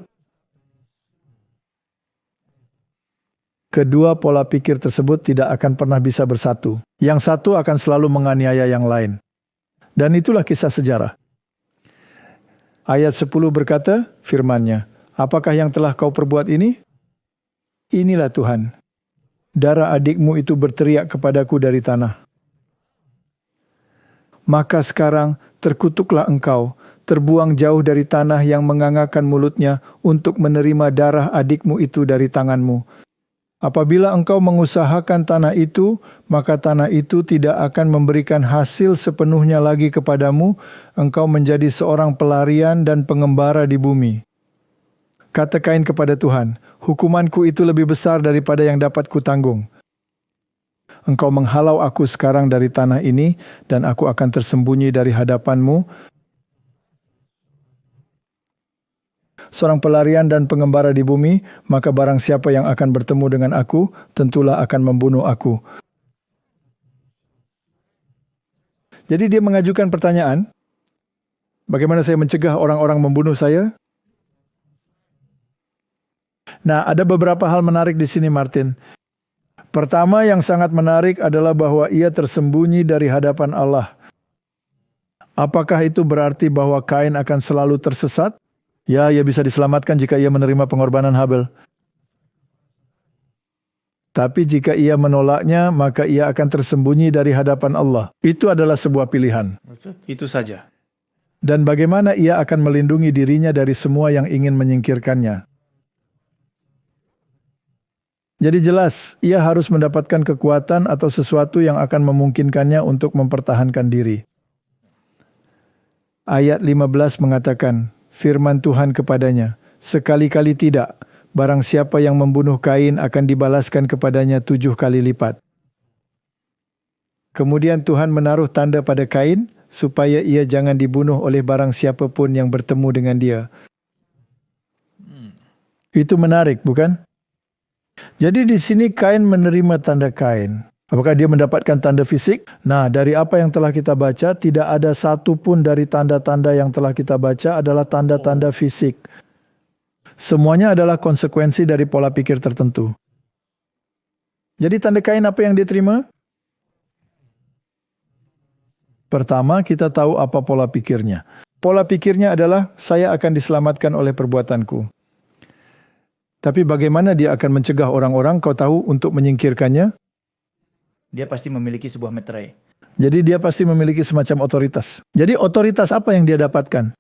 Kedua pola pikir tersebut tidak akan pernah bisa bersatu. Yang satu akan selalu menganiaya yang lain. Dan itulah kisah sejarah. Ayat 10 berkata, firman-Nya, Apakah yang telah kau perbuat ini? Inilah Tuhan. Darah adikmu itu berteriak kepadaku dari tanah. Maka sekarang terkutuklah engkau, terbuang jauh dari tanah yang mengangakkan mulutnya untuk menerima darah adikmu itu dari tanganmu. Apabila engkau mengusahakan tanah itu, maka tanah itu tidak akan memberikan hasil sepenuhnya lagi kepadamu, engkau menjadi seorang pelarian dan pengembara di bumi. Kata Kain kepada Tuhan, hukumanku itu lebih besar daripada yang dapat kutanggung. Engkau menghalau aku sekarang dari tanah ini, dan aku akan tersembunyi dari hadapanmu. Seorang pelarian dan pengembara di bumi, maka barang siapa yang akan bertemu dengan aku, tentulah akan membunuh aku. Jadi dia mengajukan pertanyaan, bagaimana saya mencegah orang-orang membunuh saya? Nah, ada beberapa hal menarik di sini, Martin. Pertama yang sangat menarik adalah bahwa ia tersembunyi dari hadapan Allah. Apakah itu berarti bahwa Kain akan selalu tersesat? Ya, ia bisa diselamatkan jika ia menerima pengorbanan Habel. Tapi jika ia menolaknya, maka ia akan tersembunyi dari hadapan Allah. Itu adalah sebuah pilihan. Itu saja. Dan bagaimana ia akan melindungi dirinya dari semua yang ingin menyingkirkannya? Jadi jelas, ia harus mendapatkan kekuatan atau sesuatu yang akan memungkinkannya untuk mempertahankan diri. Ayat 15 mengatakan, firman Tuhan kepadanya, sekali-kali tidak, barang siapa yang membunuh Kain akan dibalaskan kepadanya 7 kali lipat. Kemudian Tuhan menaruh tanda pada Kain, supaya ia jangan dibunuh oleh barang siapa pun yang bertemu dengan dia. Itu menarik, bukan? Jadi di sini Kain menerima tanda Kain. Apakah dia mendapatkan tanda fisik? Nah, dari apa yang telah kita baca, tidak ada satu pun dari tanda-tanda yang telah kita baca adalah tanda-tanda fisik. Semuanya adalah konsekuensi dari pola pikir tertentu. Jadi tanda Kain apa yang dia terima? Pertama, kita tahu apa pola pikirnya. Pola pikirnya adalah, saya akan diselamatkan oleh perbuatanku. Tapi bagaimana dia akan mencegah orang-orang, kau tahu, untuk menyingkirkannya? Dia pasti memiliki sebuah meterai. Jadi dia pasti memiliki semacam otoritas. Jadi otoritas apa yang dia dapatkan?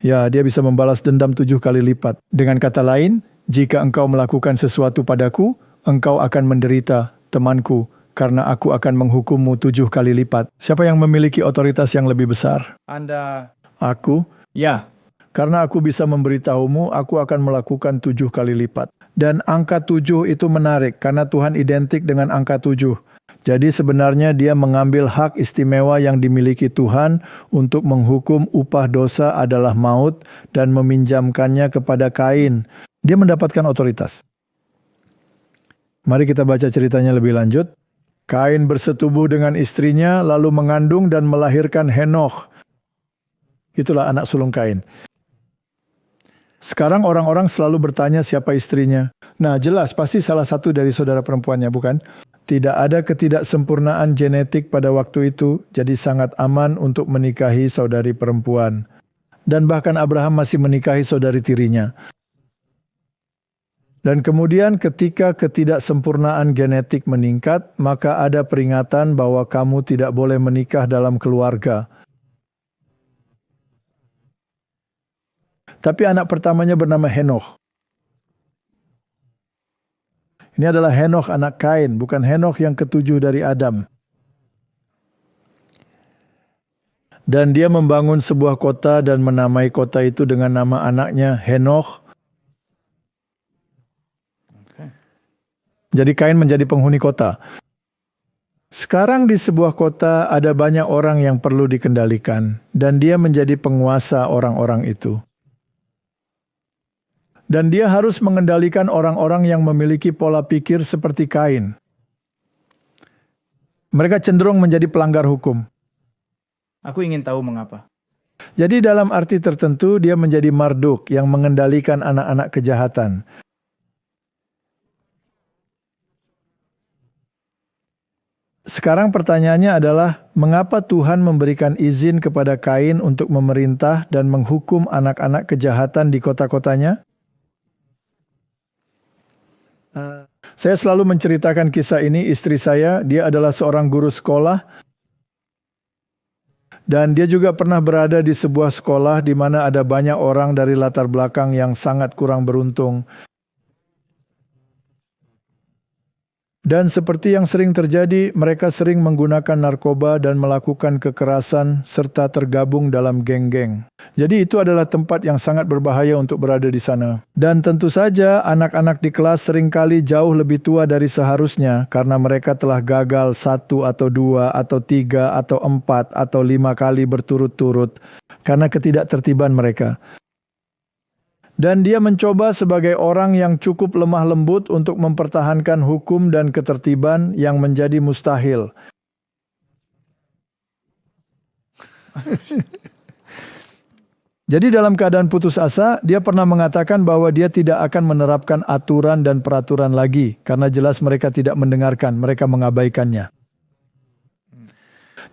Ya, dia bisa membalas dendam 7 kali lipat. Dengan kata lain, jika engkau melakukan sesuatu padaku, engkau akan menderita, temanku, karena aku akan menghukummu 7 kali lipat. Siapa yang memiliki otoritas yang lebih besar? Anda... Aku. Ya. Karena aku bisa memberitahumu, aku akan melakukan 7 kali lipat. Dan angka 7 itu menarik, karena Tuhan identik dengan angka 7. Jadi sebenarnya dia mengambil hak istimewa yang dimiliki Tuhan untuk menghukum upah dosa adalah maut dan meminjamkannya kepada Kain. Dia mendapatkan otoritas. Mari kita baca ceritanya lebih lanjut. Kain bersetubuh dengan istrinya, lalu mengandung dan melahirkan Henokh. Itulah anak sulung Kain. Sekarang orang-orang selalu bertanya siapa istrinya. Nah, jelas pasti salah satu dari saudara perempuannya, bukan? Tidak ada ketidaksempurnaan genetik pada waktu itu, jadi sangat aman untuk menikahi saudari perempuan. Dan bahkan Abraham masih menikahi saudari tirinya. Dan kemudian ketika ketidaksempurnaan genetik meningkat, maka ada peringatan bahwa kamu tidak boleh menikah dalam keluarga. Tapi anak pertamanya bernama Henokh. Ini adalah Henokh anak Kain, bukan Henokh yang ketujuh dari Adam. Dan dia membangun sebuah kota dan menamai kota itu dengan nama anaknya Henokh. Jadi Kain menjadi penghuni kota. Sekarang di sebuah kota ada banyak orang yang perlu dikendalikan, dan dia menjadi penguasa orang-orang itu. Dan dia harus mengendalikan orang-orang yang memiliki pola pikir seperti Kain. Mereka cenderung menjadi pelanggar hukum. Aku ingin tahu mengapa. Jadi dalam arti tertentu dia menjadi Marduk yang mengendalikan anak-anak kejahatan. Sekarang pertanyaannya adalah, mengapa Tuhan memberikan izin kepada Kain untuk memerintah dan menghukum anak-anak kejahatan di kota-kotanya? Saya selalu menceritakan kisah ini. Istri saya, dia adalah seorang guru sekolah. Dan dia juga pernah berada di sebuah sekolah di mana ada banyak orang dari latar belakang yang sangat kurang beruntung. Dan seperti yang sering terjadi, mereka sering menggunakan narkoba dan melakukan kekerasan serta tergabung dalam geng-geng. Jadi itu adalah tempat yang sangat berbahaya untuk berada di sana. Dan tentu saja anak-anak di kelas seringkali jauh lebih tua dari seharusnya karena mereka telah gagal 1 atau 2 atau 3 atau 4 atau 5 kali berturut-turut karena ketidaktertiban mereka. Dan dia mencoba sebagai orang yang cukup lemah lembut untuk mempertahankan hukum dan ketertiban yang menjadi mustahil. Jadi dalam keadaan putus asa, dia pernah mengatakan bahwa dia tidak akan menerapkan aturan dan peraturan lagi, karena jelas mereka tidak mendengarkan, mereka mengabaikannya.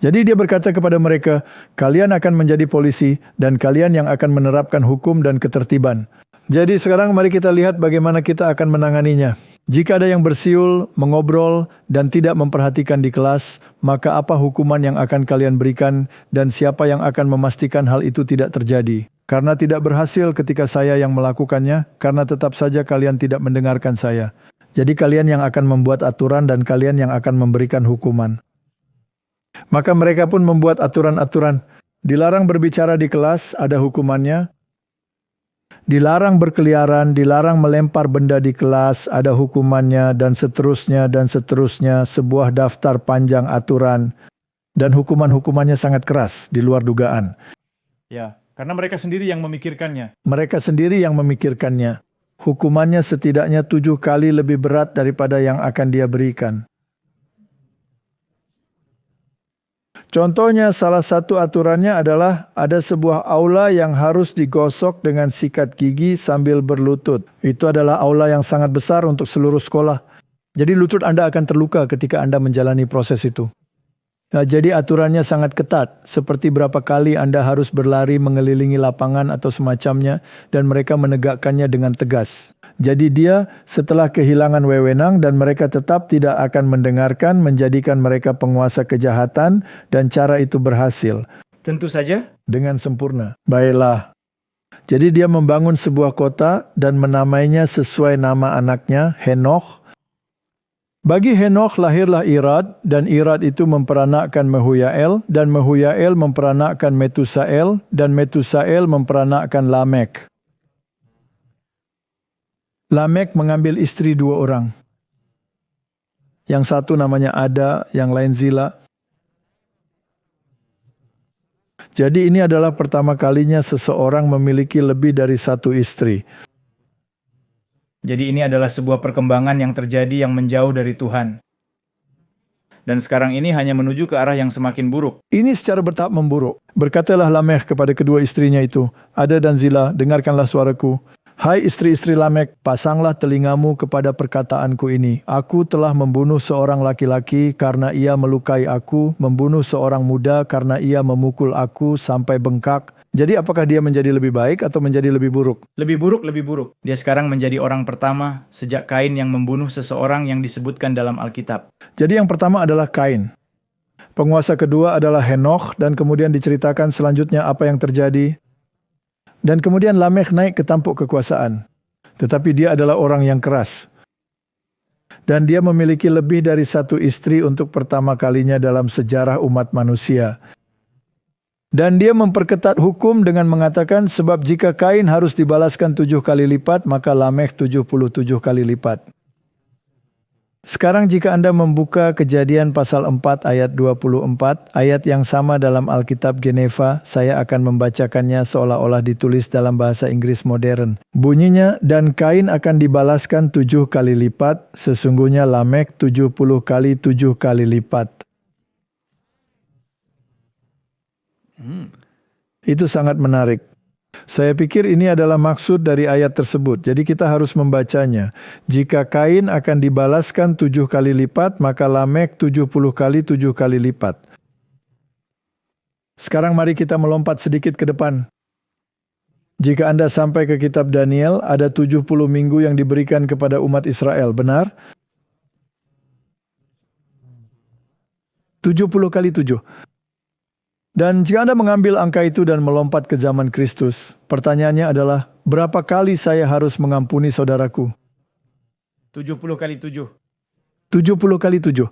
Jadi dia berkata kepada mereka, kalian akan menjadi polisi dan kalian yang akan menerapkan hukum dan ketertiban. Jadi sekarang mari kita lihat bagaimana kita akan menanganinya. Jika ada yang bersiul, mengobrol, dan tidak memperhatikan di kelas, maka apa hukuman yang akan kalian berikan dan siapa yang akan memastikan hal itu tidak terjadi? Karena tidak berhasil ketika saya yang melakukannya, karena tetap saja kalian tidak mendengarkan saya. Jadi kalian yang akan membuat aturan dan kalian yang akan memberikan hukuman. Maka mereka pun membuat aturan-aturan. Dilarang berbicara di kelas, ada hukumannya. Dilarang berkeliaran, dilarang melempar benda di kelas, ada hukumannya, dan seterusnya, sebuah daftar panjang aturan. Dan hukuman-hukumannya sangat keras, di luar dugaan. Ya, karena mereka sendiri yang memikirkannya. Mereka sendiri yang memikirkannya. Hukumannya setidaknya 7 kali lebih berat daripada yang akan dia berikan. Contohnya, salah satu aturannya adalah ada sebuah aula yang harus digosok dengan sikat gigi sambil berlutut. Itu adalah aula yang sangat besar untuk seluruh sekolah. Jadi lutut Anda akan terluka ketika Anda menjalani proses itu. Nah, jadi aturannya sangat ketat, seperti berapa kali Anda harus berlari mengelilingi lapangan atau semacamnya, dan mereka menegakkannya dengan tegas. Jadi dia setelah kehilangan wewenang dan mereka tetap tidak akan mendengarkan, menjadikan mereka penguasa kejahatan, dan cara itu berhasil. Tentu saja. Dengan sempurna. Baiklah. Jadi dia membangun sebuah kota dan menamainya sesuai nama anaknya, Henokh. Bagi Henokh lahirlah Irad, dan Irad itu memperanakkan Mehuyael, dan Mehuyael memperanakkan Metusael, dan Metusael memperanakkan Lamek. Lamek mengambil istri 2 orang. Yang satu namanya Ada, yang lain Zila. Jadi ini adalah pertama kalinya seseorang memiliki lebih dari 1 istri. Jadi ini adalah sebuah perkembangan yang terjadi yang menjauh dari Tuhan. Dan sekarang ini hanya menuju ke arah yang semakin buruk. Ini secara bertahap memburuk. Berkatalah Lamekh kepada kedua istrinya itu, Ada dan Zila, dengarkanlah suaraku. Hai istri-istri Lamek, pasanglah telingamu kepada perkataanku ini. Aku telah membunuh seorang laki-laki karena ia melukai aku, membunuh seorang muda karena ia memukul aku sampai bengkak. Jadi apakah dia menjadi lebih baik atau menjadi lebih buruk? Lebih buruk, lebih buruk. Dia sekarang menjadi orang pertama sejak Kain yang membunuh seseorang yang disebutkan dalam Alkitab. Jadi yang pertama adalah Kain. Penguasa kedua adalah Henokh, dan kemudian diceritakan selanjutnya apa yang terjadi. Dan kemudian Lamekh naik ke tampuk kekuasaan. Tetapi dia adalah orang yang keras. Dan dia memiliki lebih dari 1 istri untuk pertama kalinya dalam sejarah umat manusia. Dan dia memperketat hukum dengan mengatakan, sebab jika Kain harus dibalaskan 7 kali lipat, maka Lamekh 77 kali lipat. Sekarang jika Anda membuka Kejadian pasal 4 ayat 24, ayat yang sama dalam Alkitab Geneva, saya akan membacakannya seolah-olah ditulis dalam bahasa Inggris modern. Bunyinya, dan Kain akan dibalaskan 7 kali lipat, sesungguhnya Lamekh 70 kali 7 kali lipat. Itu sangat menarik. Saya pikir ini adalah maksud dari ayat tersebut. Jadi kita harus membacanya. Jika Kain akan dibalaskan 7 kali lipat, maka Lamek 70 kali 7 kali lipat. Sekarang mari kita melompat sedikit ke depan. Jika Anda sampai ke kitab Daniel, ada 70 minggu yang diberikan kepada umat Israel, benar? 70 kali 7. Dan jika Anda mengambil angka itu dan melompat ke zaman Kristus, pertanyaannya adalah, berapa kali saya harus mengampuni saudaraku? 70 kali 7. 70 kali 7.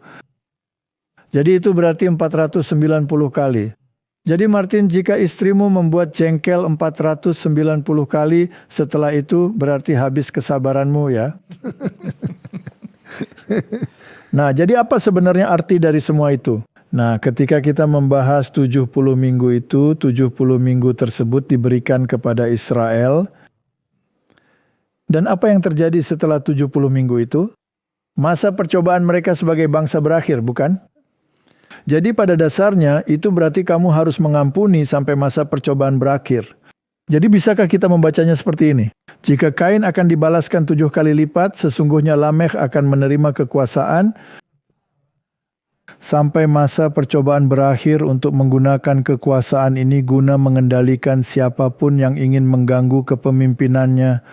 Jadi itu berarti 490 kali. Jadi Martin, jika istrimu membuat jengkel 490 kali, setelah itu berarti habis kesabaranmu ya. Nah, jadi apa sebenarnya arti dari semua itu? Nah, ketika kita membahas 70 minggu itu, 70 minggu tersebut diberikan kepada Israel. Dan apa yang terjadi setelah 70 minggu itu? Masa percobaan mereka sebagai bangsa berakhir, bukan? Jadi pada dasarnya itu berarti kamu harus mengampuni sampai masa percobaan berakhir. Jadi bisakah kita membacanya seperti ini? Jika Kain akan dibalaskan 7 kali lipat, sesungguhnya Lamekh akan menerima kekuasaan sampai masa percobaan berakhir untuk menggunakan kekuasaan ini guna mengendalikan siapapun yang ingin mengganggu kepemimpinannya.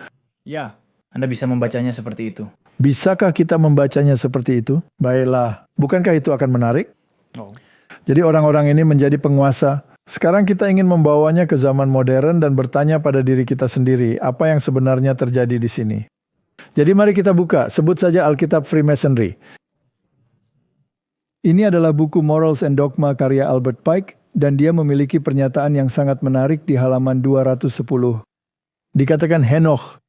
Ya, Anda bisa membacanya seperti itu. Bisakah kita membacanya seperti itu? Baiklah, bukankah itu akan menarik? Oh. Jadi orang-orang ini menjadi penguasa. Sekarang kita ingin membawanya ke zaman modern dan bertanya pada diri kita sendiri, apa yang sebenarnya terjadi di sini. Jadi mari kita buka, sebut saja Alkitab Freemasonry. Ini adalah buku Morals and Dogma karya Albert Pike, dan dia memiliki pernyataan yang sangat menarik di halaman 210. Dikatakan Henoch.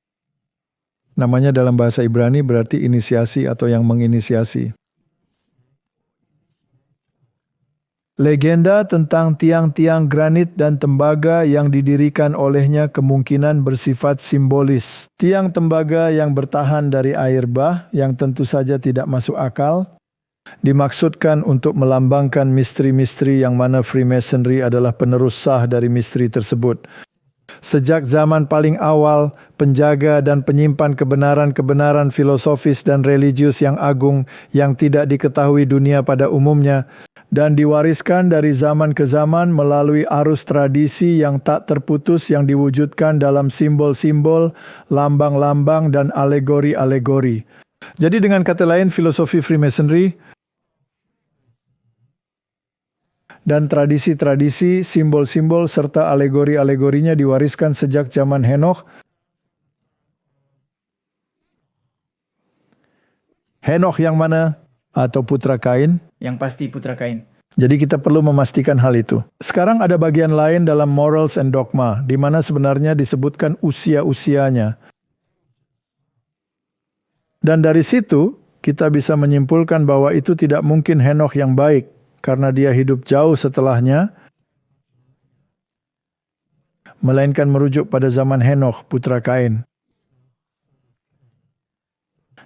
Namanya dalam bahasa Ibrani berarti inisiasi atau yang menginisiasi. Legenda tentang tiang-tiang granit dan tembaga yang didirikan olehnya kemungkinan bersifat simbolis. Tiang tembaga yang bertahan dari air bah, yang tentu saja tidak masuk akal, dimaksudkan untuk melambangkan misteri-misteri yang mana Freemasonry adalah penerus sah dari misteri tersebut. Sejak zaman paling awal, penjaga dan penyimpan kebenaran-kebenaran filosofis dan religius yang agung yang tidak diketahui dunia pada umumnya, dan diwariskan dari zaman ke zaman melalui arus tradisi yang tak terputus yang diwujudkan dalam simbol-simbol, lambang-lambang, dan alegori-alegori. Jadi dengan kata lain, filosofi Freemasonry dan tradisi-tradisi, simbol-simbol, serta alegori-alegorinya diwariskan sejak zaman Henoch. Henoch yang mana? Atau putra Kain? Yang pasti putra Kain. Jadi kita perlu memastikan hal itu. Sekarang ada bagian lain dalam Morals and Dogma, di mana sebenarnya disebutkan usia-usianya. Dan dari situ, kita bisa menyimpulkan bahwa itu tidak mungkin Henoch yang baik, karena dia hidup jauh setelahnya, melainkan merujuk pada zaman Henoch, putra Kain.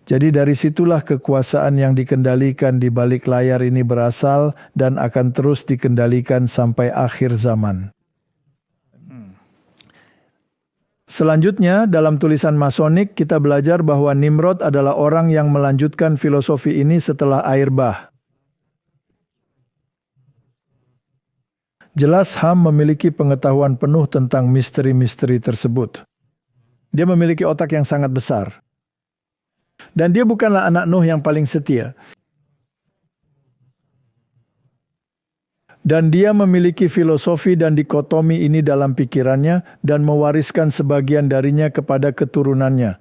Jadi dari situlah kekuasaan yang dikendalikan di balik layar ini berasal dan akan terus dikendalikan sampai akhir zaman. Selanjutnya, dalam tulisan Masonik, kita belajar bahwa Nimrod adalah orang yang melanjutkan filosofi ini setelah air bah. Jelas Ham memiliki pengetahuan penuh tentang misteri-misteri tersebut. Dia memiliki otak yang sangat besar. Dan dia bukanlah anak Nuh yang paling setia. Dan dia memiliki filosofi dan dikotomi ini dalam pikirannya dan mewariskan sebagian darinya kepada keturunannya.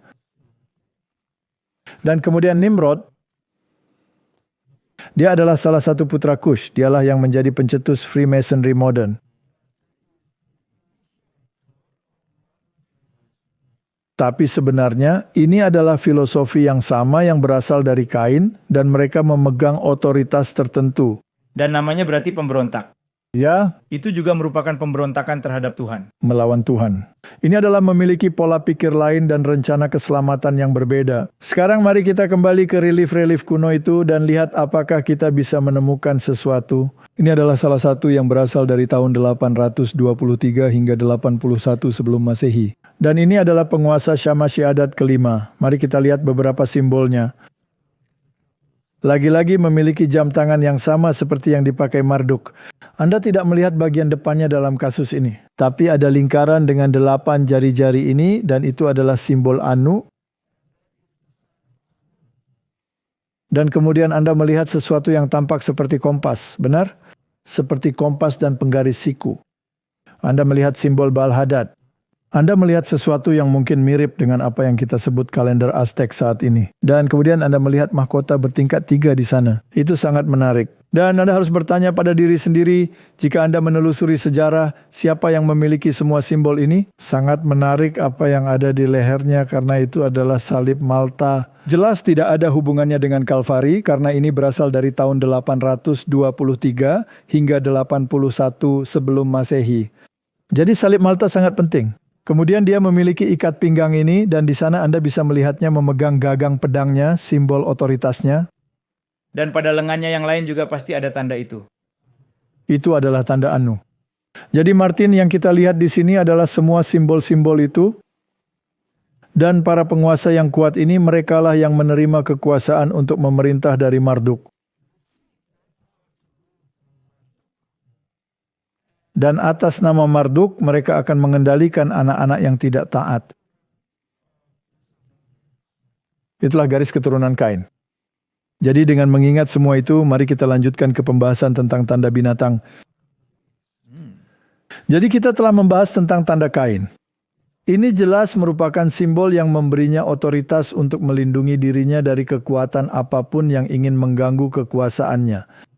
Dan kemudian Nimrod, dia adalah salah satu putra Kush. Dialah yang menjadi pencetus Freemasonry modern. Tapi sebenarnya ini adalah filosofi yang sama yang berasal dari Kain dan mereka memegang otoritas tertentu. Dan namanya berarti pemberontak. Ya, Itu juga merupakan pemberontakan terhadap Tuhan. melawan Tuhan. Ini adalah memiliki pola pikir lain dan rencana keselamatan yang berbeda. Sekarang mari kita kembali ke relief-relief kuno itu dan lihat apakah kita bisa menemukan sesuatu. Ini adalah salah satu yang berasal dari tahun 823 hingga 81 sebelum Masehi. Dan ini adalah penguasa Syamshiadad kelima. Mari kita lihat beberapa simbolnya. Lagi-lagi memiliki jam tangan yang sama seperti yang dipakai Marduk. Anda tidak melihat bagian depannya dalam kasus ini. Tapi ada lingkaran dengan 8 jari-jari ini dan itu adalah simbol Anu. Dan kemudian Anda melihat sesuatu yang tampak seperti kompas, benar? Seperti kompas dan penggaris siku. Anda melihat simbol Baal-Hadad. Anda melihat sesuatu yang mungkin mirip dengan apa yang kita sebut kalender Aztec saat ini. Dan kemudian Anda melihat mahkota bertingkat 3 di sana. Itu sangat menarik. Dan Anda harus bertanya pada diri sendiri, jika Anda menelusuri sejarah, siapa yang memiliki semua simbol ini? Sangat menarik apa yang ada di lehernya karena itu adalah salib Malta. Jelas tidak ada hubungannya dengan Kalvari karena ini berasal dari tahun 823 hingga 81 sebelum Masehi. Jadi salib Malta sangat penting. Kemudian dia memiliki ikat pinggang ini dan di sana Anda bisa melihatnya memegang gagang pedangnya, simbol otoritasnya. Dan pada lengannya yang lain juga pasti ada tanda itu. Itu adalah tanda Anu. Jadi Martin, yang kita lihat di sini adalah semua simbol-simbol itu. Dan para penguasa yang kuat ini merekalah yang menerima kekuasaan untuk memerintah dari Marduk. Dan atas nama Marduk, mereka akan mengendalikan anak-anak yang tidak taat. Itulah garis keturunan Kain. Jadi dengan mengingat semua itu, mari kita lanjutkan ke pembahasan tentang tanda binatang. Jadi kita telah membahas tentang tanda Kain. Ini jelas merupakan simbol yang memberinya otoritas untuk melindungi dirinya dari kekuatan apapun yang ingin mengganggu kekuasaannya.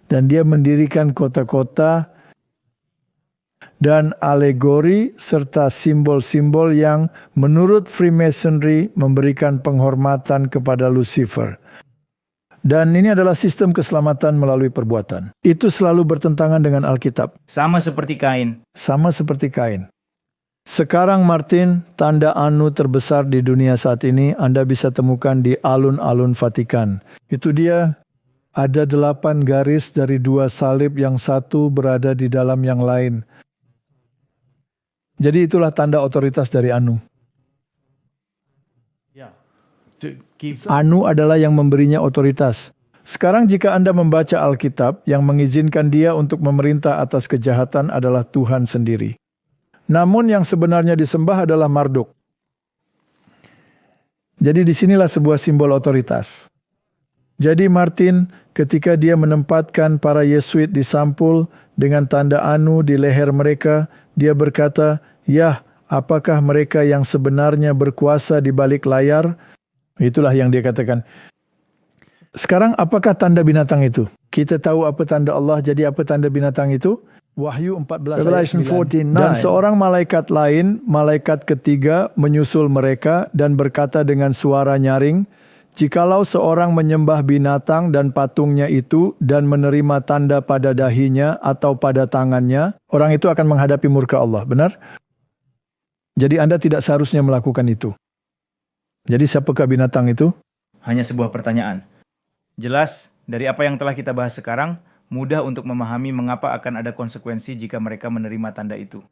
Dan dia mendirikan kota-kota dan alegori serta simbol-simbol yang menurut Freemasonry memberikan penghormatan kepada Lucifer. Dan ini adalah sistem keselamatan melalui perbuatan. Itu selalu bertentangan dengan Alkitab. Sama seperti Kain. Sama seperti Kain. Sekarang Martin, tanda Anu terbesar di dunia saat ini Anda bisa temukan di alun-alun Vatikan. Itu dia. Ada 8 garis dari 2 salib yang satu berada di dalam yang lain. Jadi itulah tanda otoritas dari Anu. Anu adalah yang memberinya otoritas. Sekarang jika Anda membaca Alkitab, yang mengizinkan dia untuk memerintah atas kejahatan adalah Tuhan sendiri. Namun yang sebenarnya disembah adalah Marduk. Jadi disinilah sebuah simbol otoritas. Jadi Martin, ketika dia menempatkan para Yesuit di Sampul dengan tanda Anu di leher mereka, dia berkata, "Yah, apakah mereka yang sebenarnya berkuasa di balik layar?" Itulah yang dia katakan. Sekarang apakah tanda binatang itu? Kita tahu apa tanda Allah, jadi apa tanda binatang itu? Wahyu 14 ayat 9. Dan seorang malaikat lain, malaikat ketiga, menyusul mereka dan berkata dengan suara nyaring, "Jikalau seorang menyembah binatang dan patungnya itu dan menerima tanda pada dahinya atau pada tangannya, orang itu akan menghadapi murka Allah." Benar? Jadi Anda tidak seharusnya melakukan itu. Jadi siapakah binatang itu? Hanya sebuah pertanyaan. Jelas, dari apa yang telah kita bahas sekarang, mudah untuk memahami mengapa akan ada konsekuensi jika mereka menerima tanda itu.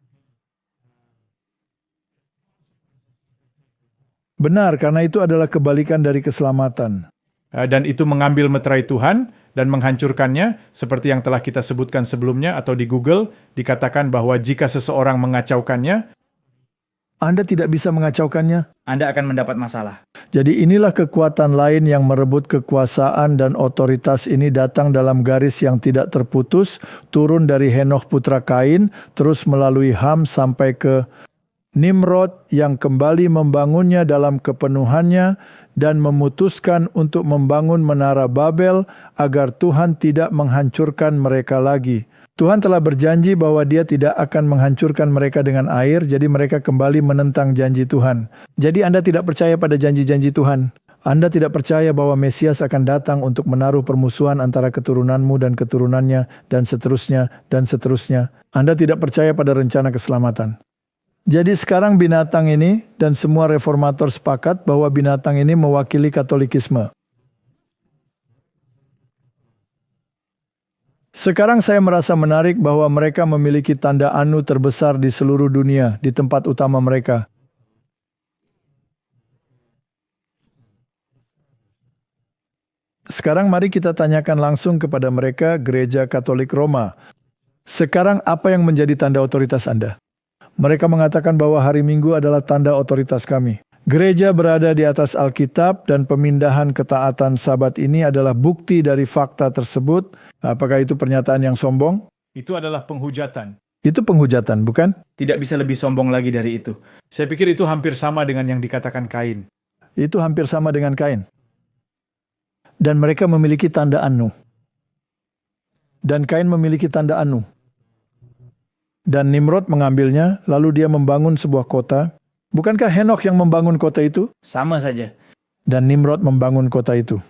Benar, karena itu adalah kebalikan dari keselamatan. Dan itu mengambil meterai Tuhan dan menghancurkannya, seperti yang telah kita sebutkan sebelumnya atau di Google, dikatakan bahwa jika seseorang mengacaukannya, Anda tidak bisa mengacaukannya. Anda akan mendapat masalah. Jadi inilah kekuatan lain yang merebut kekuasaan dan otoritas ini datang dalam garis yang tidak terputus, turun dari Henoch putra Kain, terus melalui Ham sampai ke Nimrod yang kembali membangunnya dalam kepenuhannya dan memutuskan untuk membangun menara Babel agar Tuhan tidak menghancurkan mereka lagi. Tuhan telah berjanji bahwa dia tidak akan menghancurkan mereka dengan air, jadi mereka kembali menentang janji Tuhan. Jadi Anda tidak percaya pada janji-janji Tuhan. Anda tidak percaya bahwa Mesias akan datang untuk menaruh permusuhan antara keturunanmu dan keturunannya, dan seterusnya, dan seterusnya. Anda tidak percaya pada rencana keselamatan. Jadi sekarang binatang ini, dan semua reformator sepakat bahwa binatang ini mewakili Katolikisme. Sekarang saya merasa menarik bahwa mereka memiliki tanda anu terbesar di seluruh dunia, di tempat utama mereka. Sekarang mari kita tanyakan langsung kepada mereka, Gereja Katolik Roma. Sekarang apa yang menjadi tanda otoritas Anda? Mereka mengatakan bahwa hari Minggu adalah tanda otoritas kami. Gereja berada di atas Alkitab dan pemindahan ketaatan Sabat ini adalah bukti dari fakta tersebut. Apakah itu pernyataan yang sombong? Itu adalah penghujatan. Itu penghujatan, bukan? Tidak bisa lebih sombong lagi dari itu. Saya pikir itu hampir sama dengan yang dikatakan Kain. Itu hampir sama dengan Kain. Dan mereka memiliki tanda anu. Dan Kain memiliki tanda anu. Dan Nimrod mengambilnya, lalu dia membangun sebuah kota. Bukankah Henokh yang membangun kota itu? Sama saja. Dan Nimrod membangun kota itu.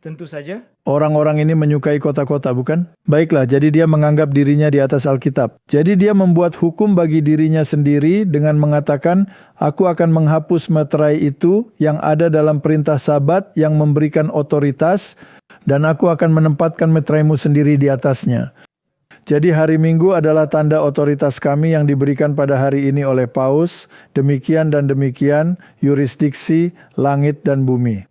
Tentu saja. Orang-orang ini menyukai kota-kota, bukan? Baiklah, jadi dia menganggap dirinya di atas Alkitab. Jadi dia membuat hukum bagi dirinya sendiri dengan mengatakan, aku akan menghapus meterai itu yang ada dalam perintah Sabat yang memberikan otoritas, dan aku akan menempatkan meteraimu sendiri di atasnya. Jadi hari Minggu adalah tanda otoritas kami yang diberikan pada hari ini oleh Paus, demikian dan demikian, yurisdiksi, langit dan bumi.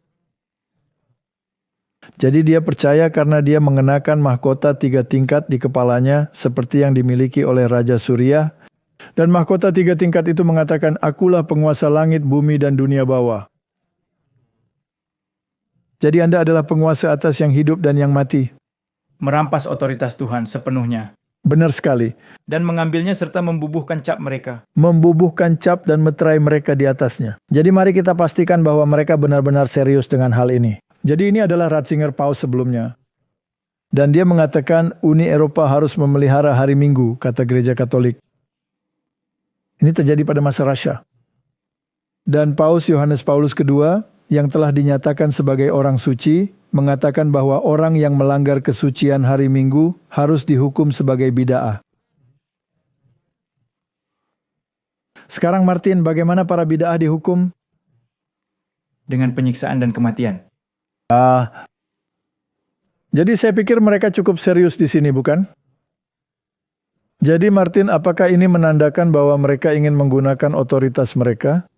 Jadi dia percaya karena dia mengenakan mahkota 3 tingkat di kepalanya seperti yang dimiliki oleh Raja Suriah. Dan mahkota 3 tingkat itu mengatakan, akulah penguasa langit, bumi, dan dunia bawah. Jadi Anda adalah penguasa atas yang hidup dan yang mati. Merampas otoritas Tuhan sepenuhnya. Benar sekali. Dan mengambilnya serta membubuhkan cap mereka. Membubuhkan cap dan meterai mereka di atasnya. Jadi mari kita pastikan bahwa mereka benar-benar serius dengan hal ini. Jadi ini adalah Ratzinger Paus sebelumnya. Dan dia mengatakan Uni Eropa harus memelihara hari Minggu, kata Gereja Katolik. Ini terjadi pada masa Rasya. Dan Paus Yohanes Paulus II yang telah dinyatakan sebagai orang suci, mengatakan bahwa orang yang melanggar kesucian hari Minggu harus dihukum sebagai bid'ah. Sekarang Martin, bagaimana para bid'ah dihukum? Dengan penyiksaan dan kematian. Jadi saya pikir mereka cukup serius di sini, bukan? Jadi Martin, apakah ini menandakan bahwa mereka ingin menggunakan otoritas mereka?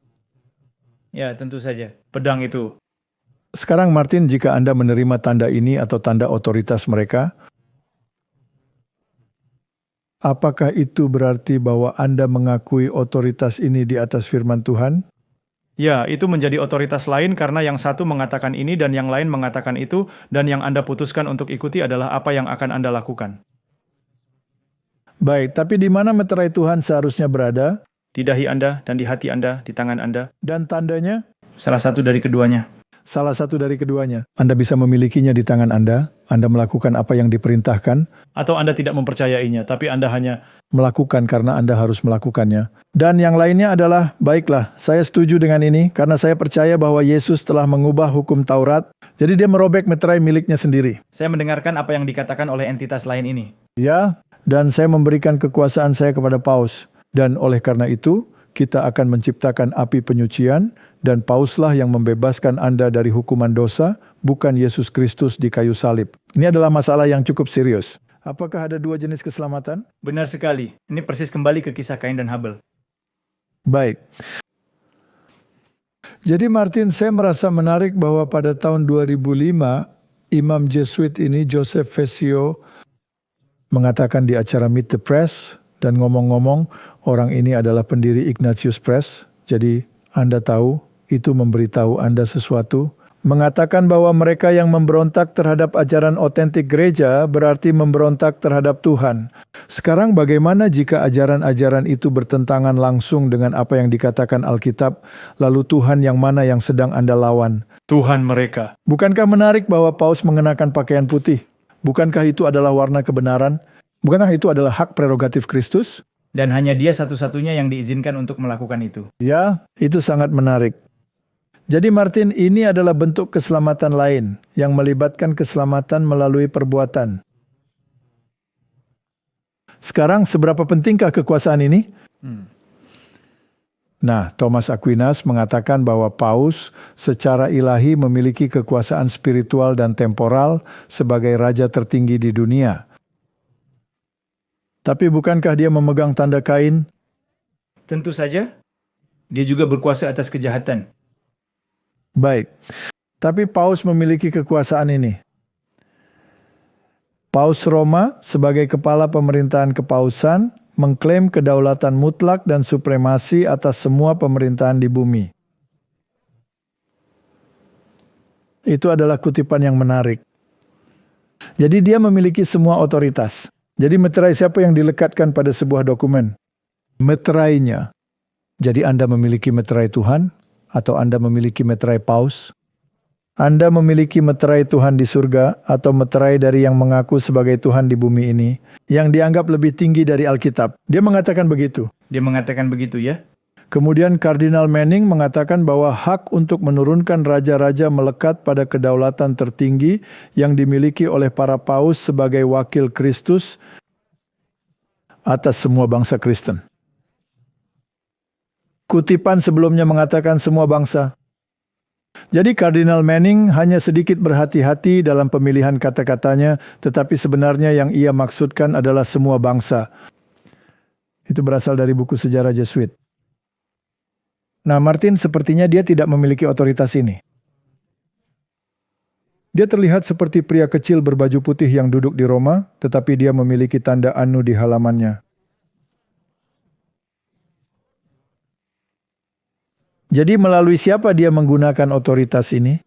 Ya, tentu saja. Pedang itu. Sekarang Martin, jika Anda menerima tanda ini atau tanda otoritas mereka, apakah itu berarti bahwa Anda mengakui otoritas ini di atas firman Tuhan? Ya, itu menjadi otoritas lain karena yang satu mengatakan ini dan yang lain mengatakan itu, dan yang Anda putuskan untuk ikuti adalah apa yang akan Anda lakukan. Baik, tapi di mana meterai Tuhan seharusnya berada? Di dahi Anda dan di hati Anda, di tangan Anda. Dan tandanya? Salah satu dari keduanya. Salah satu dari keduanya. Anda bisa memilikinya di tangan Anda melakukan apa yang diperintahkan, Atau Anda tidak mempercayainya, tapi Anda hanya melakukan karena Anda harus melakukannya. Dan yang lainnya adalah, baiklah, saya setuju dengan ini karena saya percaya bahwa Yesus telah mengubah hukum Taurat, jadi dia merobek meterai miliknya sendiri. Saya mendengarkan apa yang dikatakan oleh entitas lain ini. Ya, dan saya memberikan kekuasaan saya kepada Paus. Dan oleh karena itu, kita akan menciptakan api penyucian, dan Pauslah yang membebaskan Anda dari hukuman dosa, bukan Yesus Kristus di kayu salib. Ini adalah masalah yang cukup serius. Apakah ada 2 jenis keselamatan? Benar sekali. Ini persis kembali ke kisah Kain dan Habel. Baik. Jadi Martin, saya merasa menarik bahwa pada tahun 2005, Imam Jesuit ini, Joseph Fessio, mengatakan di acara Meet the Press, dan ngomong-ngomong, orang ini adalah pendiri Ignatius Press. Jadi Anda tahu, itu memberitahu Anda sesuatu. Mengatakan bahwa mereka yang memberontak terhadap ajaran otentik gereja berarti memberontak terhadap Tuhan. Sekarang bagaimana jika ajaran-ajaran itu bertentangan langsung dengan apa yang dikatakan Alkitab, lalu Tuhan yang mana yang sedang Anda lawan? Tuhan mereka. Bukankah menarik bahwa Paus mengenakan pakaian putih? Bukankah itu adalah warna kebenaran? Bukankah itu adalah hak prerogatif Kristus? Dan hanya dia satu-satunya yang diizinkan untuk melakukan itu. Ya, itu sangat menarik. Jadi Martin, ini adalah bentuk keselamatan lain yang melibatkan keselamatan melalui perbuatan. Sekarang, seberapa pentingkah kekuasaan ini? Nah, Thomas Aquinas mengatakan bahwa Paus secara ilahi memiliki kekuasaan spiritual dan temporal sebagai raja tertinggi di dunia. Tapi bukankah dia memegang tanda Kain? Tentu saja, dia juga berkuasa atas kejahatan. Baik, tapi Paus memiliki kekuasaan ini. Paus Roma sebagai kepala pemerintahan kepausan mengklaim kedaulatan mutlak dan supremasi atas semua pemerintahan di bumi. Itu adalah kutipan yang menarik. Jadi dia memiliki semua otoritas. Jadi meterai siapa yang dilekatkan pada sebuah dokumen? Meterainya. Jadi Anda memiliki meterai Tuhan atau Anda memiliki meterai Paus? Anda memiliki meterai Tuhan di surga atau meterai dari yang mengaku sebagai Tuhan di bumi ini, yang dianggap lebih tinggi dari Alkitab. Dia mengatakan begitu. Dia mengatakan begitu ya. Kemudian Kardinal Manning mengatakan bahwa hak untuk menurunkan raja-raja melekat pada kedaulatan tertinggi yang dimiliki oleh para paus sebagai wakil Kristus atas semua bangsa Kristen. Kutipan sebelumnya mengatakan semua bangsa. Jadi Kardinal Manning hanya sedikit berhati-hati dalam pemilihan kata-katanya, tetapi sebenarnya yang ia maksudkan adalah semua bangsa. Itu berasal dari buku sejarah Jesuit. Nah, Martin sepertinya dia tidak memiliki otoritas ini. Dia terlihat seperti pria kecil berbaju putih yang duduk di Roma, tetapi dia memiliki tanda anu di halamannya. Jadi melalui siapa dia menggunakan otoritas ini?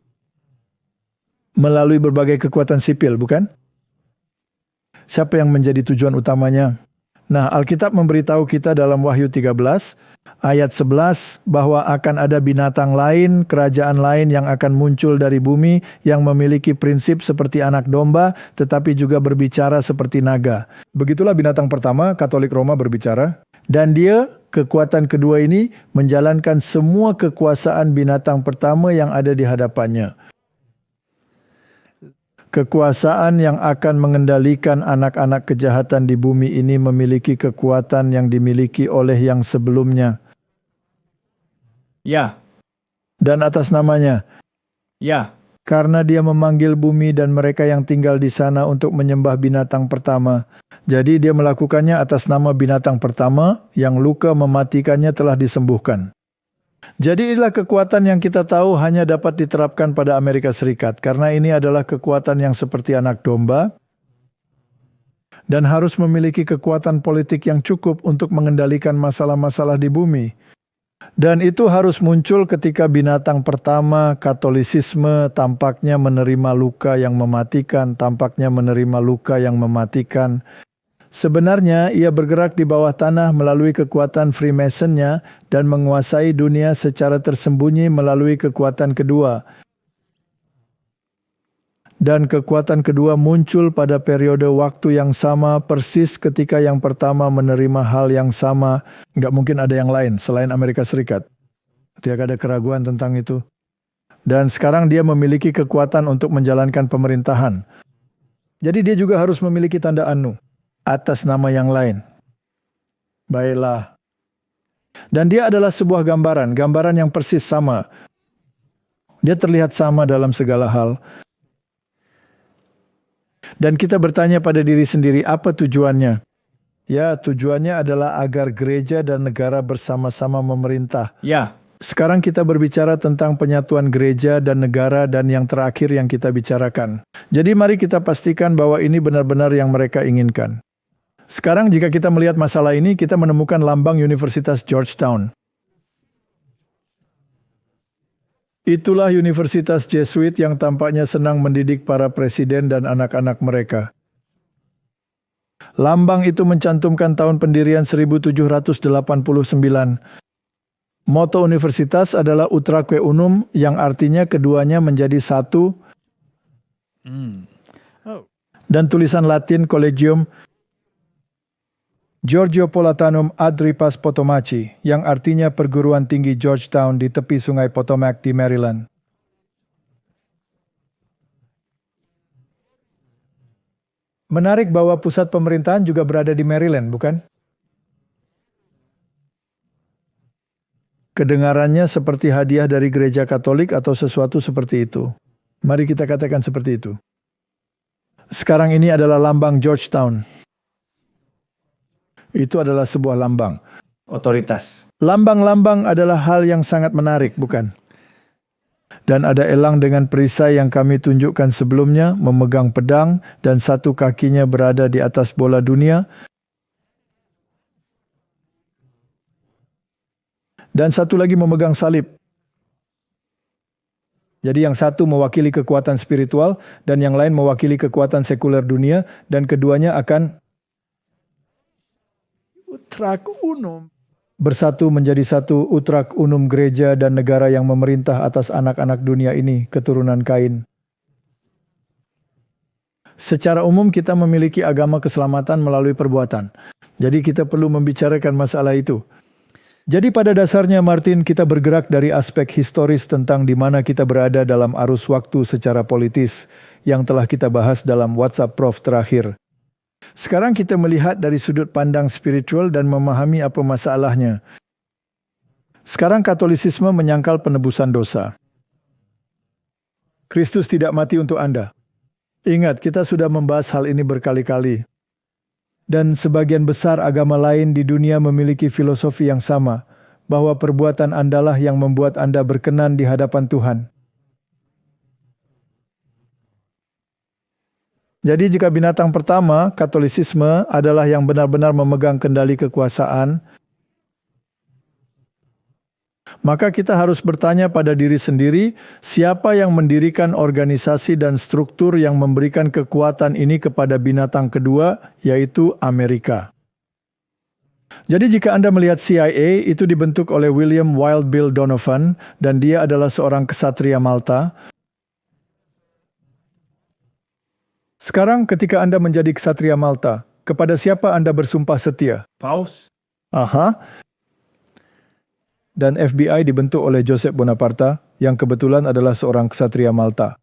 Melalui berbagai kekuatan sipil, bukan? Siapa yang menjadi tujuan utamanya? Nah, Alkitab memberitahu kita dalam Wahyu 13, ayat 11, bahwa akan ada binatang lain, kerajaan lain yang akan muncul dari bumi, yang memiliki prinsip seperti anak domba, tetapi juga berbicara seperti naga. Begitulah binatang pertama, Katolik Roma berbicara. Dan dia, kekuatan kedua ini, menjalankan semua kekuasaan binatang pertama yang ada di hadapannya. Kekuasaan yang akan mengendalikan anak-anak kejahatan di bumi ini memiliki kekuatan yang dimiliki oleh yang sebelumnya. Ya. Dan atas namanya. Ya. Karena dia memanggil bumi dan mereka yang tinggal di sana untuk menyembah binatang pertama. Jadi dia melakukannya atas nama binatang pertama yang luka mematikannya telah disembuhkan. Jadi inilah kekuatan yang kita tahu hanya dapat diterapkan pada Amerika Serikat. Karena ini adalah kekuatan yang seperti anak domba dan harus memiliki kekuatan politik yang cukup untuk mengendalikan masalah-masalah di bumi. Dan itu harus muncul ketika binatang pertama, Katolisisme, tampaknya menerima luka yang mematikan, tampaknya menerima luka yang mematikan. Sebenarnya ia bergerak di bawah tanah melalui kekuatan Freemason-nya dan menguasai dunia secara tersembunyi melalui kekuatan kedua. Dan kekuatan kedua muncul pada periode waktu yang sama persis ketika yang pertama menerima hal yang sama. Nggak mungkin ada yang lain selain Amerika Serikat. Tidak ada keraguan tentang itu. Dan sekarang dia memiliki kekuatan untuk menjalankan pemerintahan. Jadi dia juga harus memiliki tanda anu atas nama yang lain. Baiklah. Dan dia adalah sebuah gambaran yang persis sama. Dia terlihat sama dalam segala hal. Dan kita bertanya pada diri sendiri, apa tujuannya? Ya, tujuannya adalah agar gereja dan negara bersama-sama memerintah. Ya. Sekarang kita berbicara tentang penyatuan gereja dan negara dan yang terakhir yang kita bicarakan. Jadi mari kita pastikan bahwa ini benar-benar yang mereka inginkan. Sekarang jika kita melihat masalah ini, kita menemukan lambang Universitas Georgetown. Itulah universitas Jesuit yang tampaknya senang mendidik para presiden dan anak-anak mereka. Lambang itu mencantumkan tahun pendirian 1789. Moto universitas adalah Utraque Unum, yang artinya keduanya menjadi satu. Dan tulisan Latin Collegium. Giorgio Polatanum Adripas Potomachi, yang artinya perguruan tinggi Georgetown di tepi sungai Potomac di Maryland. Menarik bahwa pusat pemerintahan juga berada di Maryland, bukan? Kedengarannya seperti hadiah dari gereja Katolik atau sesuatu seperti itu. Mari kita katakan seperti itu. Sekarang ini adalah lambang Georgetown. Itu adalah sebuah lambang. Otoritas. Lambang-lambang adalah hal yang sangat menarik, bukan? Dan ada elang dengan perisai yang kami tunjukkan sebelumnya, memegang pedang, dan satu kakinya berada di atas bola dunia, dan satu lagi memegang salib. Jadi yang satu mewakili kekuatan spiritual, dan yang lain mewakili kekuatan sekuler dunia, dan keduanya akan utrak unum. Bersatu menjadi satu utrak unum gereja dan negara yang memerintah atas anak-anak dunia ini, keturunan Kain. Secara umum kita memiliki agama keselamatan melalui perbuatan. Jadi kita perlu membicarakan masalah itu. Jadi pada dasarnya Martin, kita bergerak dari aspek historis tentang di mana kita berada dalam arus waktu secara politis yang telah kita bahas dalam WhatsApp Prof terakhir. Sekarang kita melihat dari sudut pandang spiritual dan memahami apa masalahnya. Sekarang Katolisisme menyangkal penebusan dosa. Kristus tidak mati untuk Anda. Ingat, kita sudah membahas hal ini berkali-kali. Dan sebagian besar agama lain di dunia memiliki filosofi yang sama, bahwa perbuatan Andalah yang membuat Anda berkenan di hadapan Tuhan. Jadi jika binatang pertama, Katolisisme, adalah yang benar-benar memegang kendali kekuasaan, maka kita harus bertanya pada diri sendiri, siapa yang mendirikan organisasi dan struktur yang memberikan kekuatan ini kepada binatang kedua, yaitu Amerika. Jadi jika Anda melihat CIA, itu dibentuk oleh William Wild Bill Donovan, dan dia adalah seorang ksatria Malta. Sekarang ketika Anda menjadi ksatria Malta, kepada siapa Anda bersumpah setia? Paus. Aha. Dan FBI dibentuk oleh Joseph Bonaparte, yang kebetulan adalah seorang ksatria Malta.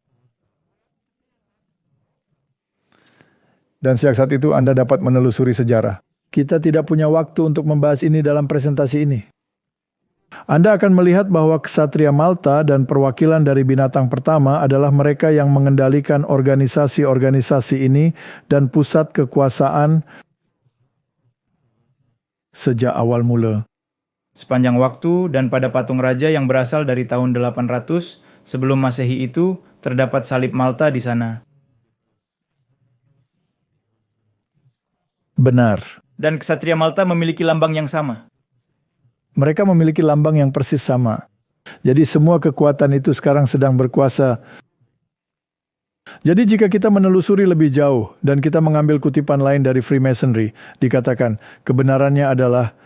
Dan sejak saat itu Anda dapat menelusuri sejarah. Kita tidak punya waktu untuk membahas ini dalam presentasi ini. Anda akan melihat bahwa ksatria Malta dan perwakilan dari binatang pertama adalah mereka yang mengendalikan organisasi-organisasi ini dan pusat kekuasaan sejak awal mula. Sepanjang waktu dan pada patung raja yang berasal dari tahun 800 sebelum Masehi itu, terdapat salib Malta di sana. Benar. Dan ksatria Malta memiliki lambang yang sama. Mereka memiliki lambang yang persis sama. Jadi semua kekuatan itu sekarang sedang berkuasa. Jadi jika kita menelusuri lebih jauh dan kita mengambil kutipan lain dari Freemasonry, dikatakan kebenarannya adalah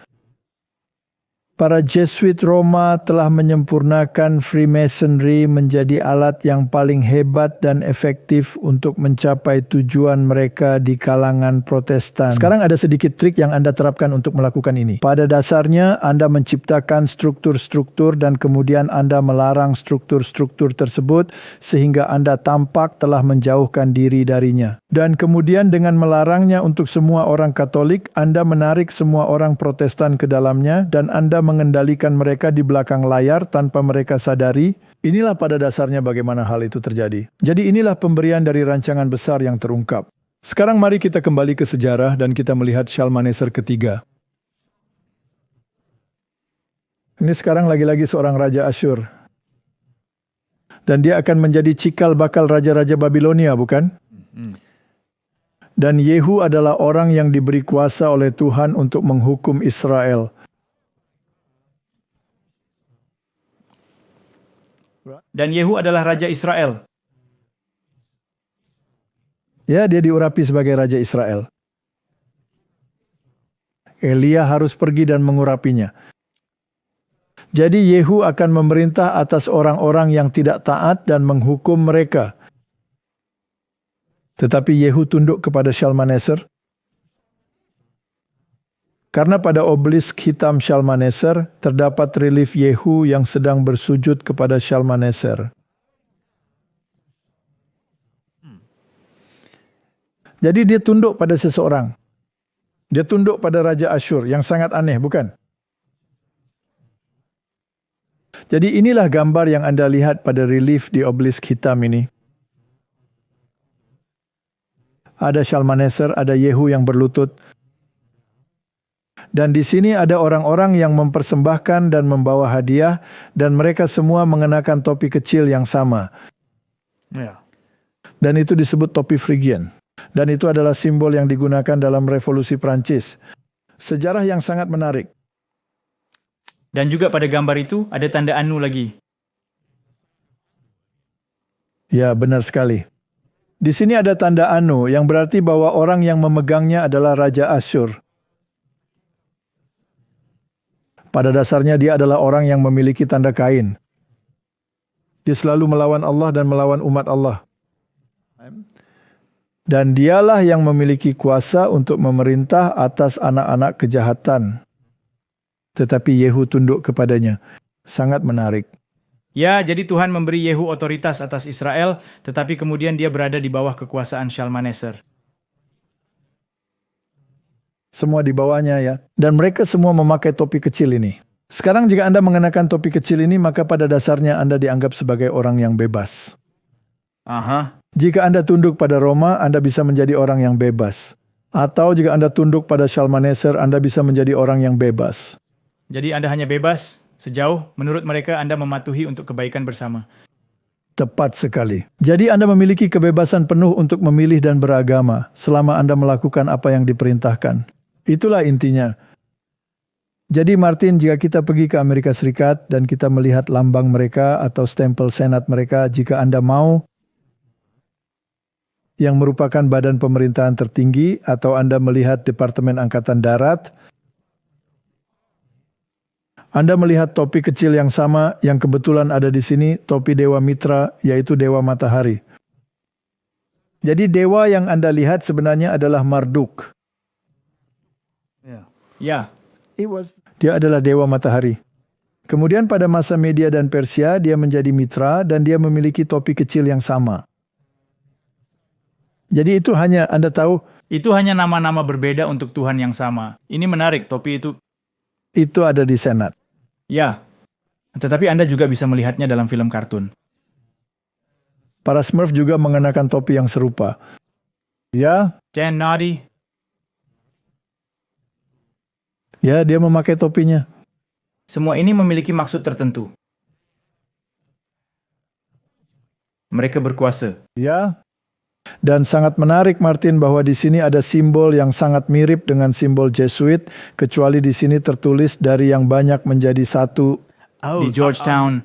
para Jesuit Roma telah menyempurnakan Freemasonry menjadi alat yang paling hebat dan efektif untuk mencapai tujuan mereka di kalangan Protestan. Sekarang ada sedikit trik yang Anda terapkan untuk melakukan ini. Pada dasarnya, Anda menciptakan struktur-struktur dan kemudian Anda melarang struktur-struktur tersebut sehingga Anda tampak telah menjauhkan diri darinya. Dan kemudian dengan melarangnya untuk semua orang Katolik, Anda menarik semua orang Protestan ke dalamnya dan Anda mengendalikan mereka di belakang layar tanpa mereka sadari. Inilah pada dasarnya bagaimana hal itu terjadi. Jadi inilah pemberian dari rancangan besar yang terungkap. Sekarang mari kita kembali ke sejarah dan kita melihat Shalmaneser ketiga. Ini sekarang lagi-lagi seorang raja Asyur. Dan dia akan menjadi cikal bakal raja-raja Babilonia, bukan? Dan Yehu adalah orang yang diberi kuasa oleh Tuhan untuk menghukum Israel. Dan Yehu adalah raja Israel. Ya, dia diurapi sebagai raja Israel. Elia harus pergi dan mengurapinya. Jadi Yehu akan memerintah atas orang-orang yang tidak taat dan menghukum mereka. Tetapi Yehu tunduk kepada Shalmaneser. Karena pada obelisk hitam Shalmaneser terdapat relief Yehu yang sedang bersujud kepada Shalmaneser. Jadi dia tunduk pada seseorang. Dia tunduk pada Raja Asyur yang sangat aneh, bukan? Jadi inilah gambar yang Anda lihat pada relief di obelisk hitam ini. Ada Shalmaneser, ada Yehu yang berlutut. Dan di sini ada orang-orang yang mempersembahkan dan membawa hadiah, dan mereka semua mengenakan topi kecil yang sama. Ya. Dan itu disebut topi Phrygian. Dan itu adalah simbol yang digunakan dalam revolusi Prancis. Sejarah yang sangat menarik. Dan juga pada gambar itu ada tanda anu lagi. Ya, benar sekali. Di sini ada tanda anu yang berarti bahwa orang yang memegangnya adalah Raja Asyur. Pada dasarnya dia adalah orang yang memiliki tanda kain. Dia selalu melawan Allah dan melawan umat Allah. Dan dialah yang memiliki kuasa untuk memerintah atas anak-anak kejahatan. Tetapi Yehu tunduk kepadanya. Sangat menarik. Ya, jadi Tuhan memberi Yehu otoritas atas Israel, tetapi kemudian dia berada di bawah kekuasaan Shalmaneser. Semua di bawahnya ya. Dan mereka semua memakai topi kecil ini. Sekarang jika Anda mengenakan topi kecil ini, maka pada dasarnya Anda dianggap sebagai orang yang bebas. Aha. Jika Anda tunduk pada Roma, Anda bisa menjadi orang yang bebas. Atau jika Anda tunduk pada Shalmaneser, Anda bisa menjadi orang yang bebas. Jadi Anda hanya bebas sejauh menurut mereka Anda mematuhi untuk kebaikan bersama. Tepat sekali. Jadi Anda memiliki kebebasan penuh untuk memilih dan beragama selama Anda melakukan apa yang diperintahkan. Itulah intinya. Jadi Martin, jika kita pergi ke Amerika Serikat dan kita melihat lambang mereka atau stempel senat mereka, jika Anda mau, yang merupakan badan pemerintahan tertinggi, atau Anda melihat Departemen Angkatan Darat, Anda melihat topi kecil yang sama yang kebetulan ada di sini, topi Dewa Mitra, yaitu Dewa Matahari. Jadi dewa yang Anda lihat sebenarnya adalah Marduk. Ya. Dia adalah Dewa Matahari. Kemudian pada masa Media dan Persia, dia menjadi mitra dan dia memiliki topi kecil yang sama. Jadi itu hanya Anda tahu, Itu hanya nama-nama berbeda untuk Tuhan yang sama. Ini menarik, topi itu. itu ada di Senat. Ya. Tetapi Anda juga bisa melihatnya dalam film kartun. Para Smurf juga mengenakan topi yang serupa. Ya, Jan Naughty. ya dia memakai topinya. Semua ini memiliki maksud tertentu. Mereka berkuasa. Ya. Dan sangat menarik Martin bahwa di sini ada simbol yang sangat mirip dengan simbol Jesuit, kecuali di sini tertulis dari yang banyak menjadi satu, Di Georgetown.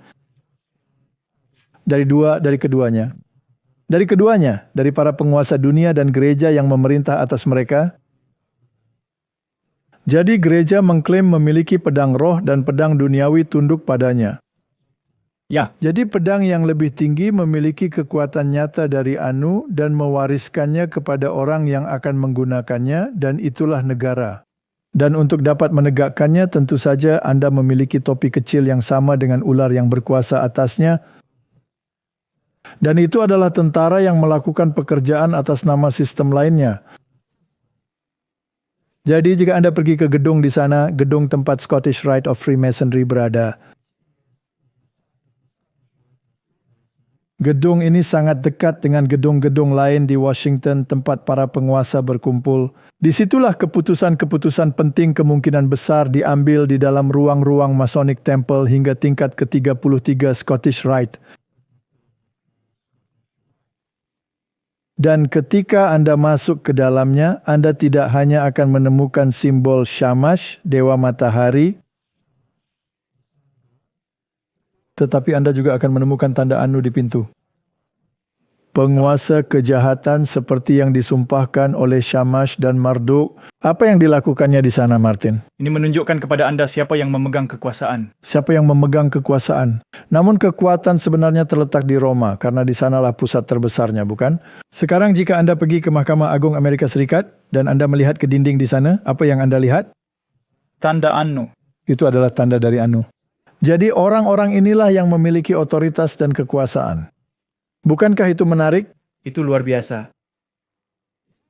dari keduanya. Dari keduanya, dari para penguasa dunia dan gereja yang memerintah atas mereka. Jadi gereja mengklaim memiliki pedang roh dan pedang duniawi tunduk padanya. Ya. Jadi pedang yang lebih tinggi memiliki kekuatan nyata dari Anu dan mewariskannya kepada orang yang akan menggunakannya, dan itulah negara. Dan untuk dapat menegakkannya tentu saja Anda memiliki topi kecil yang sama dengan ular yang berkuasa atasnya. Dan itu adalah tentara yang melakukan pekerjaan atas nama sistem lainnya. Jadi jika Anda pergi ke gedung di sana, gedung tempat Scottish Rite of Freemasonry berada. Gedung ini sangat dekat dengan gedung-gedung lain di Washington tempat para penguasa berkumpul. Disitulah keputusan-keputusan penting kemungkinan besar diambil di dalam ruang-ruang Masonic Temple hingga tingkat ke-33 Scottish Rite. Dan ketika Anda masuk ke dalamnya, Anda tidak hanya akan menemukan simbol Shamash, Dewa Matahari, tetapi Anda juga akan menemukan tanda Anu di pintu. Penguasa kejahatan seperti yang disumpahkan oleh Shamash dan Marduk. Apa yang dilakukannya di sana, Martin? Ini menunjukkan kepada Anda siapa yang memegang kekuasaan. Siapa yang memegang kekuasaan? Namun kekuatan sebenarnya terletak di Roma, karena di sanalah pusat terbesarnya, bukan? Sekarang jika Anda pergi ke Mahkamah Agung Amerika Serikat dan Anda melihat ke dinding di sana, apa yang Anda lihat? Tanda anu. Itu adalah tanda dari anu. Jadi orang-orang inilah yang memiliki otoritas dan kekuasaan. Bukankah itu menarik? Itu luar biasa.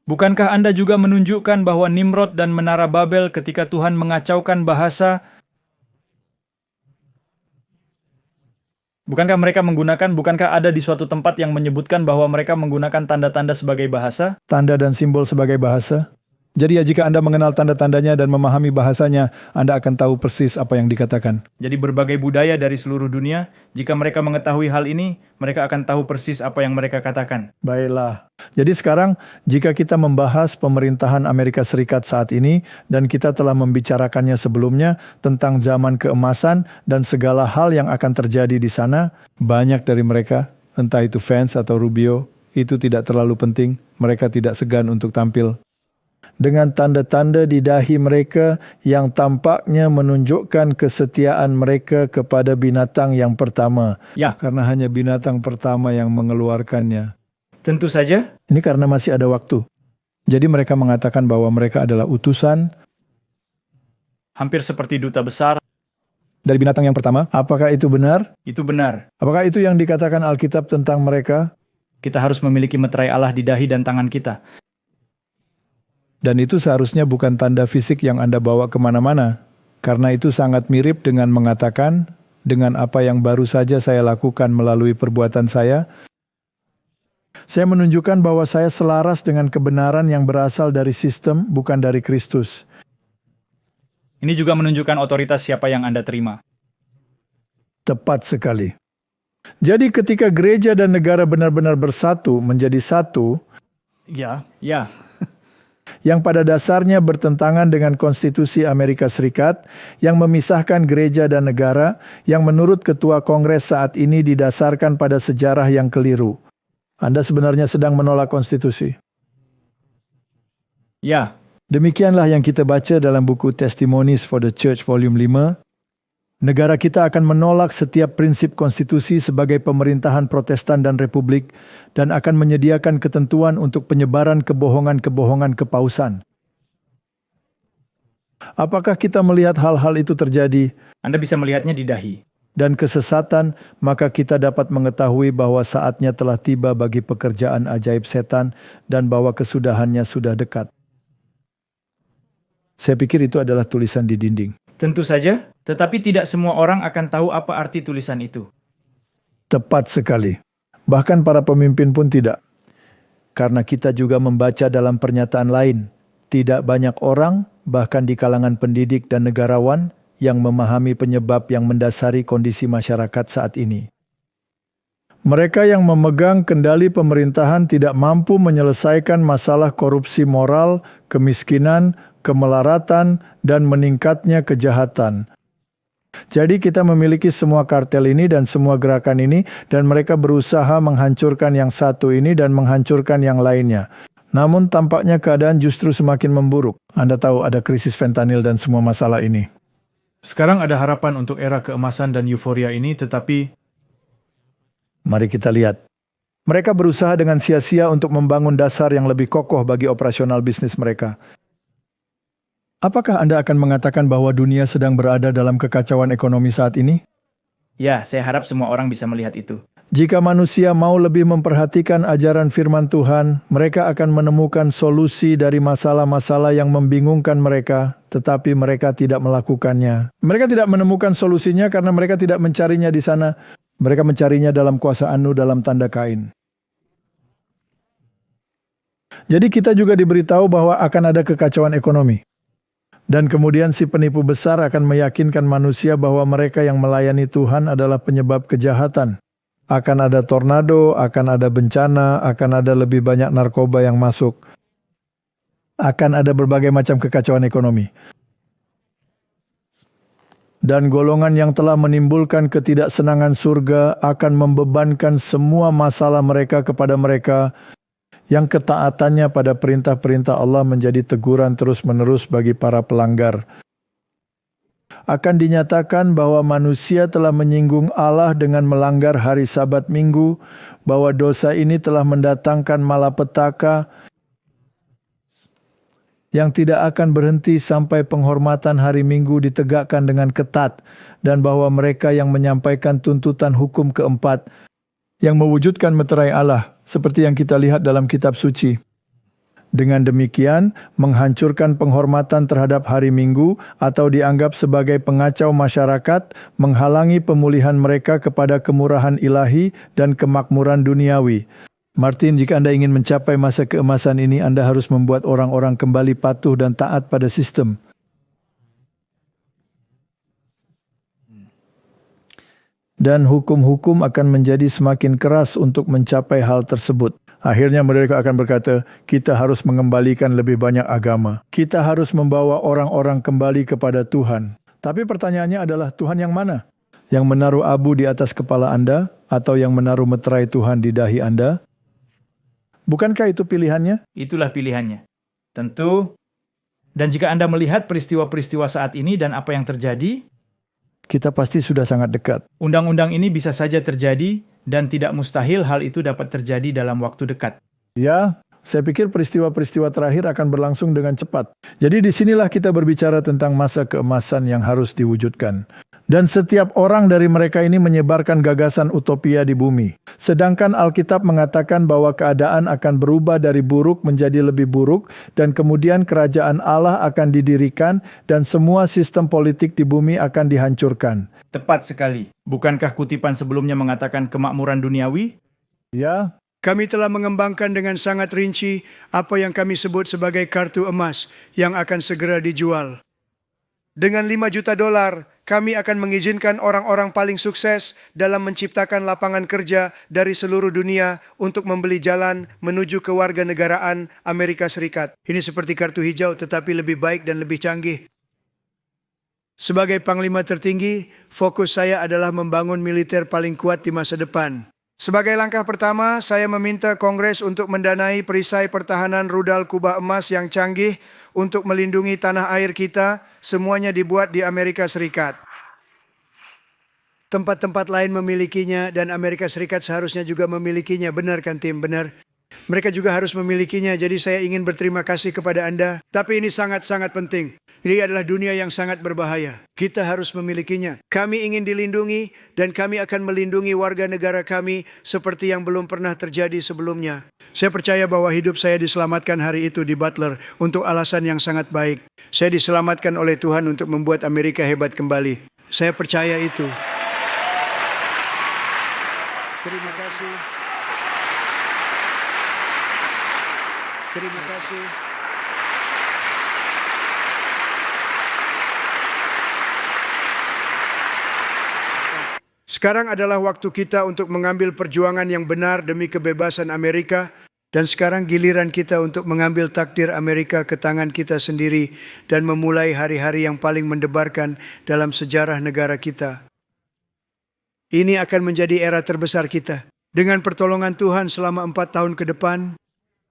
Bukankah Anda juga menunjukkan bahwa Nimrod dan Menara Babel ketika Tuhan mengacaukan bahasa, bukankah ada di suatu tempat yang menyebutkan bahwa mereka menggunakan tanda-tanda sebagai bahasa? Tanda dan simbol sebagai bahasa. Jadi jika Anda mengenal tanda-tandanya dan memahami bahasanya, Anda akan tahu persis apa yang dikatakan. Jadi berbagai budaya dari seluruh dunia, jika mereka mengetahui hal ini, mereka akan tahu persis apa yang mereka katakan. Baiklah. Jadi sekarang, jika kita membahas pemerintahan Amerika Serikat saat ini, dan kita telah membicarakannya sebelumnya tentang zaman keemasan dan segala hal yang akan terjadi di sana, banyak dari mereka, entah itu Vance atau Rubio, itu tidak terlalu penting. Mereka tidak segan untuk tampil dengan tanda-tanda di dahi mereka yang tampaknya menunjukkan kesetiaan mereka kepada binatang yang pertama. Ya. Karena hanya binatang pertama yang mengeluarkannya. Tentu saja. Ini karena masih ada waktu. Jadi mereka mengatakan bahwa mereka adalah utusan. Hampir seperti duta besar. Dari binatang yang pertama. Apakah itu benar? Itu benar. Apakah itu yang dikatakan Alkitab tentang mereka? Kita harus memiliki meterai Allah di dahi dan tangan kita. Dan itu seharusnya bukan tanda fisik yang Anda bawa kemana-mana. Karena itu sangat mirip dengan mengatakan, dengan apa yang baru saja saya lakukan melalui perbuatan saya menunjukkan bahwa saya selaras dengan kebenaran yang berasal dari sistem, bukan dari Kristus. Ini juga menunjukkan otoritas siapa yang Anda terima. Tepat sekali. Jadi ketika gereja dan negara benar-benar bersatu menjadi satu, Ya. yang pada dasarnya bertentangan dengan konstitusi Amerika Serikat, yang memisahkan gereja dan negara, yang menurut Ketua Kongres saat ini didasarkan pada sejarah yang keliru. Anda sebenarnya sedang menolak konstitusi. Ya. Demikianlah yang kita baca dalam buku Testimonies for the Church volume 5. Negara kita akan menolak setiap prinsip konstitusi sebagai pemerintahan Protestan dan Republik dan akan menyediakan ketentuan untuk penyebaran kebohongan-kebohongan kepausan. Apakah kita melihat hal-hal itu terjadi Anda bisa melihatnya di dahi. dan kesesatan, maka kita dapat mengetahui bahwa saatnya telah tiba bagi pekerjaan ajaib setan dan bahwa kesudahannya sudah dekat. Saya pikir itu adalah tulisan di dinding. Tentu saja, tetapi tidak semua orang akan tahu apa arti tulisan itu. Tepat sekali. Bahkan para pemimpin pun tidak. Karena kita juga membaca dalam pernyataan lain, tidak banyak orang, bahkan di kalangan pendidik dan negarawan, yang memahami penyebab yang mendasari kondisi masyarakat saat ini. Mereka yang memegang kendali pemerintahan tidak mampu menyelesaikan masalah korupsi moral, kemiskinan, kemelaratan, dan meningkatnya kejahatan. Jadi kita memiliki semua kartel ini dan semua gerakan ini, dan mereka berusaha menghancurkan yang satu ini dan menghancurkan yang lainnya. Namun tampaknya keadaan justru semakin memburuk. Anda tahu ada krisis fentanyl dan semua masalah ini. Sekarang ada harapan untuk era keemasan dan euforia ini, tetapi Mari kita lihat. Mereka berusaha dengan sia-sia untuk membangun dasar yang lebih kokoh bagi operasional bisnis mereka. Apakah Anda akan mengatakan bahwa dunia sedang berada dalam kekacauan ekonomi saat ini? Ya, saya harap semua orang bisa melihat itu. Jika manusia mau lebih memperhatikan ajaran firman Tuhan, mereka akan menemukan solusi dari masalah-masalah yang membingungkan mereka, tetapi mereka tidak melakukannya. Mereka tidak menemukan solusinya karena mereka tidak mencarinya di sana. Mereka mencarinya dalam kuasa Anu dalam tanda kain. Jadi kita juga diberitahu bahwa akan ada kekacauan ekonomi. Dan kemudian si penipu besar akan meyakinkan manusia bahwa mereka yang melayani Tuhan adalah penyebab kejahatan. Akan ada tornado, akan ada bencana, akan ada lebih banyak narkoba yang masuk. Akan ada berbagai macam kekacauan ekonomi. Dan golongan yang telah menimbulkan ketidaksenangan surga akan membebankan semua masalah mereka kepada mereka, yang ketaatannya pada perintah-perintah Allah menjadi teguran terus-menerus bagi para pelanggar. Akan dinyatakan bahwa manusia telah menyinggung Allah dengan melanggar hari Sabat Minggu, bahwa dosa ini telah mendatangkan malapetaka, yang tidak akan berhenti sampai penghormatan hari Minggu ditegakkan dengan ketat, dan bahwa mereka yang menyampaikan tuntutan hukum keempat, yang mewujudkan meterai Allah, seperti yang kita lihat dalam kitab suci. Dengan demikian, menghancurkan penghormatan terhadap hari Minggu atau dianggap sebagai pengacau masyarakat, menghalangi pemulihan mereka kepada kemurahan ilahi dan kemakmuran duniawi. Martin, jika Anda ingin mencapai masa keemasan ini, Anda harus membuat orang-orang kembali patuh dan taat pada sistem. Dan hukum-hukum akan menjadi semakin keras untuk mencapai hal tersebut. Akhirnya mereka akan berkata, kita harus mengembalikan lebih banyak agama. Kita harus membawa orang-orang kembali kepada Tuhan. Tapi pertanyaannya adalah, Tuhan yang mana? Yang menaruh abu di atas kepala Anda, atau yang menaruh meterai Tuhan di dahi Anda? Bukankah itu pilihannya? Itulah pilihannya. Tentu. Dan jika Anda melihat peristiwa-peristiwa saat ini dan apa yang terjadi, Kita pasti sudah sangat dekat. undang-undang ini bisa saja terjadi dan tidak mustahil hal itu dapat terjadi dalam waktu dekat. Ya, saya pikir peristiwa-peristiwa terakhir akan berlangsung dengan cepat. Jadi disinilah kita berbicara tentang masa keemasan yang harus diwujudkan. Dan setiap orang dari mereka ini menyebarkan gagasan utopia di bumi. Sedangkan Alkitab mengatakan bahwa keadaan akan berubah dari buruk menjadi lebih buruk, dan kemudian kerajaan Allah akan didirikan, dan semua sistem politik di bumi akan dihancurkan. Tepat sekali. Bukankah kutipan sebelumnya mengatakan kemakmuran duniawi? Ya, Kami telah mengembangkan dengan sangat rinci apa yang kami sebut sebagai kartu emas yang akan segera dijual. Dengan $5 juta, kami akan mengizinkan orang-orang paling sukses dalam menciptakan lapangan kerja dari seluruh dunia untuk membeli jalan menuju kewarganegaraan Amerika Serikat. Ini seperti kartu hijau tetapi lebih baik dan lebih canggih. Sebagai panglima tertinggi, fokus saya adalah membangun militer paling kuat di masa depan. Sebagai langkah pertama, saya meminta Kongres untuk mendanai perisai pertahanan rudal kubah emas yang canggih untuk melindungi tanah air kita, semuanya dibuat di Amerika Serikat. Tempat-tempat lain memilikinya dan Amerika Serikat seharusnya juga memilikinya. Benar kan tim? Benar. Mereka juga harus memilikinya, jadi saya ingin berterima kasih kepada Anda. Tapi ini sangat-sangat penting. Ini adalah dunia yang sangat berbahaya. Kita harus memilikinya. Kami ingin dilindungi dan kami akan melindungi warga negara kami seperti yang belum pernah terjadi sebelumnya. Saya percaya bahwa hidup saya diselamatkan hari itu di Butler untuk alasan yang sangat baik. Saya diselamatkan oleh Tuhan untuk membuat Amerika hebat kembali. Saya percaya itu. Terima kasih. Terima kasih. Sekarang adalah waktu kita untuk mengambil perjuangan yang benar demi kebebasan Amerika, dan sekarang giliran kita untuk mengambil takdir Amerika ke tangan kita sendiri dan memulai hari-hari yang paling mendebarkan dalam sejarah negara kita. Ini akan menjadi era terbesar kita. Dengan pertolongan Tuhan selama 4 tahun ke depan,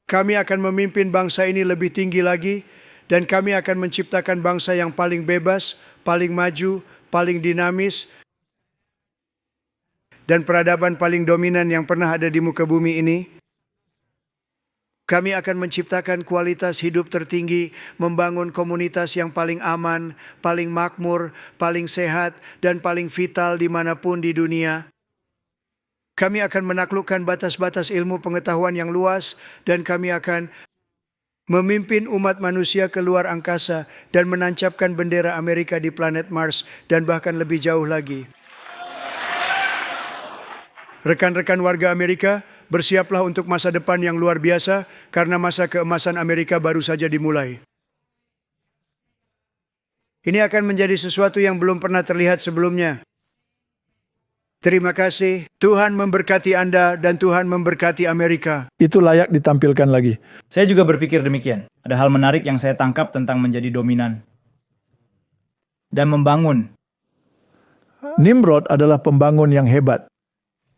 kami akan memimpin bangsa ini lebih tinggi lagi, dan kami akan menciptakan bangsa yang paling bebas, paling maju, paling dinamis, dan peradaban paling dominan yang pernah ada di muka bumi ini. Kami akan menciptakan kualitas hidup tertinggi, membangun komunitas yang paling aman, paling makmur, paling sehat, dan paling vital dimanapun di dunia. Kami akan menaklukkan batas-batas ilmu pengetahuan yang luas, dan kami akan memimpin umat manusia ke luar angkasa dan menancapkan bendera Amerika di planet Mars dan bahkan lebih jauh lagi. Rekan-rekan warga Amerika, bersiaplah untuk masa depan yang luar biasa karena masa keemasan Amerika baru saja dimulai. Ini akan menjadi sesuatu yang belum pernah terlihat sebelumnya. Terima kasih. Tuhan memberkati Anda dan Tuhan memberkati Amerika. itu layak ditampilkan lagi. Saya juga berpikir demikian. Ada hal menarik yang saya tangkap tentang menjadi dominan dan membangun. Nimrod adalah pembangun yang hebat.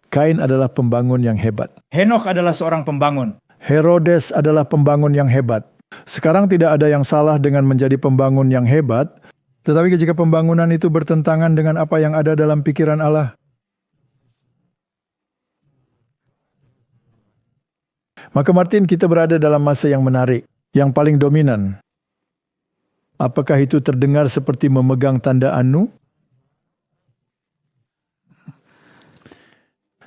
Kain adalah pembangun yang hebat. Henokh adalah seorang pembangun. Herodes adalah pembangun yang hebat. Sekarang tidak ada yang salah dengan menjadi pembangun yang hebat, tetapi jika pembangunan itu bertentangan dengan apa yang ada dalam pikiran Allah, maka Martin, kita berada dalam masa yang menarik, yang paling dominan. Apakah itu terdengar seperti memegang tanda anu?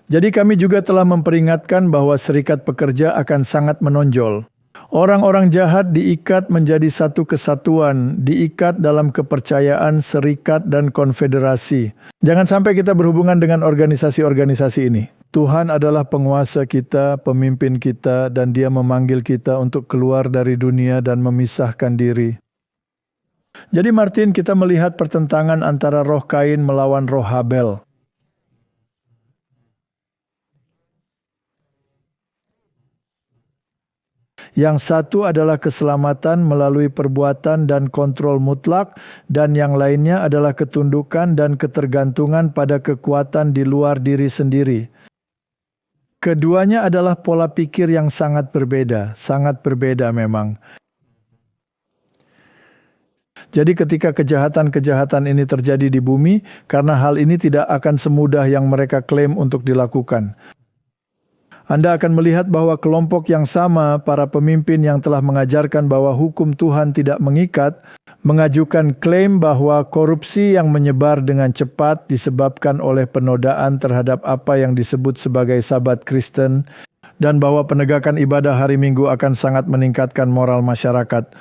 Jadi kami juga telah memperingatkan bahwa serikat pekerja akan sangat menonjol. Orang-orang jahat diikat menjadi satu kesatuan, diikat dalam kepercayaan, serikat, dan konfederasi. Jangan sampai kita berhubungan dengan organisasi-organisasi ini. Tuhan adalah penguasa kita, pemimpin kita, dan Dia memanggil kita untuk keluar dari dunia dan memisahkan diri. Jadi Martin, kita melihat pertentangan antara roh Kain melawan roh Habel. Yang satu adalah keselamatan melalui perbuatan dan kontrol mutlak, dan yang lainnya adalah ketundukan dan ketergantungan pada kekuatan di luar diri sendiri. Keduanya adalah pola pikir yang sangat berbeda memang. Jadi ketika kejahatan-kejahatan ini terjadi di bumi, karena hal ini tidak akan semudah yang mereka klaim untuk dilakukan. Anda akan melihat bahwa kelompok yang sama, para pemimpin yang telah mengajarkan bahwa hukum Tuhan tidak mengikat, mengajukan klaim bahwa korupsi yang menyebar dengan cepat disebabkan oleh penodaan terhadap apa yang disebut sebagai Sabat Kristen, dan bahwa penegakan ibadah hari Minggu akan sangat meningkatkan moral masyarakat.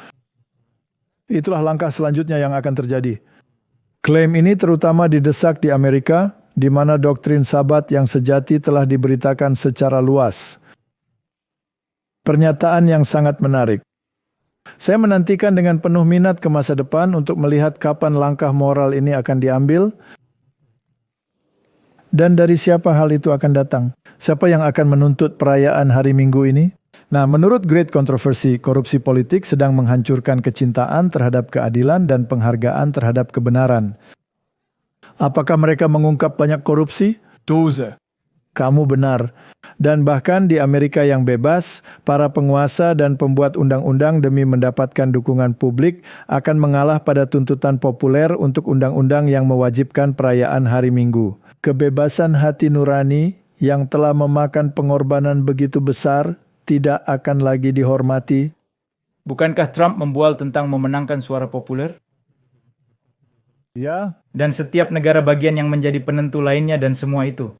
Itulah langkah selanjutnya yang akan terjadi. Klaim ini terutama didesak di Amerika, di mana doktrin Sabat yang sejati telah diberitakan secara luas. Pernyataan yang sangat menarik. Saya menantikan dengan penuh minat ke masa depan untuk melihat kapan langkah moral ini akan diambil dan dari siapa hal itu akan datang. Siapa yang akan menuntut perayaan hari Minggu ini? Nah, menurut Great Controversy, korupsi politik sedang menghancurkan kecintaan terhadap keadilan dan penghargaan terhadap kebenaran. Apakah mereka mengungkap banyak korupsi? Dose. Kamu benar. Dan bahkan di Amerika yang bebas, para penguasa dan pembuat undang-undang demi mendapatkan dukungan publik akan mengalah pada tuntutan populer untuk undang-undang yang mewajibkan perayaan hari Minggu. Kebebasan hati nurani yang telah memakan pengorbanan begitu besar tidak akan lagi dihormati. Bukankah Trump membual tentang memenangkan suara populer? Ya, Dan setiap negara bagian yang menjadi penentu lainnya dan semua itu.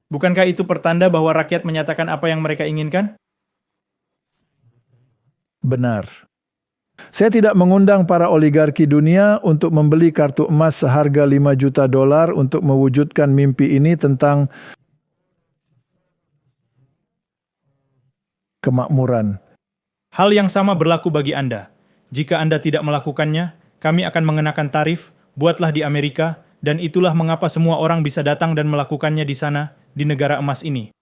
Bukankah itu pertanda bahwa rakyat menyatakan apa yang mereka inginkan? benar. Saya tidak mengundang para oligarki dunia untuk membeli kartu emas seharga 5 juta dolar untuk mewujudkan mimpi ini tentang kemakmuran. Hal yang sama berlaku bagi Anda. Jika Anda tidak melakukannya, kami akan mengenakan tarif, buatlah di Amerika, dan itulah mengapa semua orang bisa datang dan melakukannya di sana, di negara emas ini.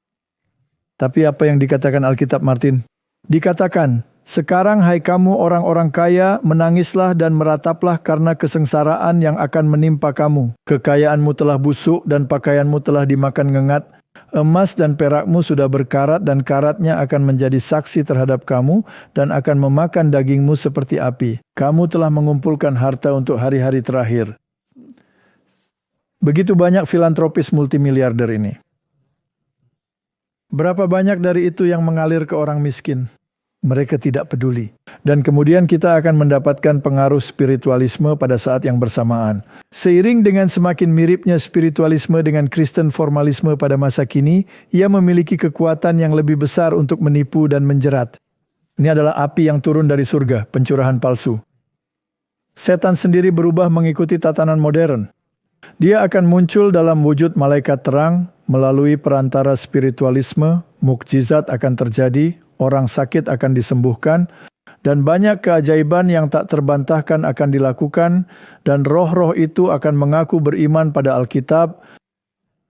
Tapi apa yang dikatakan Alkitab, Martin? Dikatakan, sekarang hai kamu orang-orang kaya, menangislah dan merataplah karena kesengsaraan yang akan menimpa kamu. Kekayaanmu telah busuk dan pakaianmu telah dimakan ngengat. Emas dan perakmu sudah berkarat dan karatnya akan menjadi saksi terhadap kamu dan akan memakan dagingmu seperti api. Kamu telah mengumpulkan harta untuk hari-hari terakhir. Begitu banyak filantropis multimiliarder ini. Berapa banyak dari itu yang mengalir ke orang miskin? Mereka tidak peduli. Dan kemudian kita akan mendapatkan pengaruh spiritualisme pada saat yang bersamaan. Seiring dengan semakin miripnya spiritualisme dengan Kristen formalisme pada masa kini, ia memiliki kekuatan yang lebih besar untuk menipu dan menjerat. Ini adalah api yang turun dari surga, pencurahan palsu. Setan sendiri berubah mengikuti tatanan modern. Dia akan muncul dalam wujud malaikat terang, melalui perantara spiritualisme, mukjizat akan terjadi, orang sakit akan disembuhkan, dan banyak keajaiban yang tak terbantahkan akan dilakukan, dan roh-roh itu akan mengaku beriman pada Alkitab,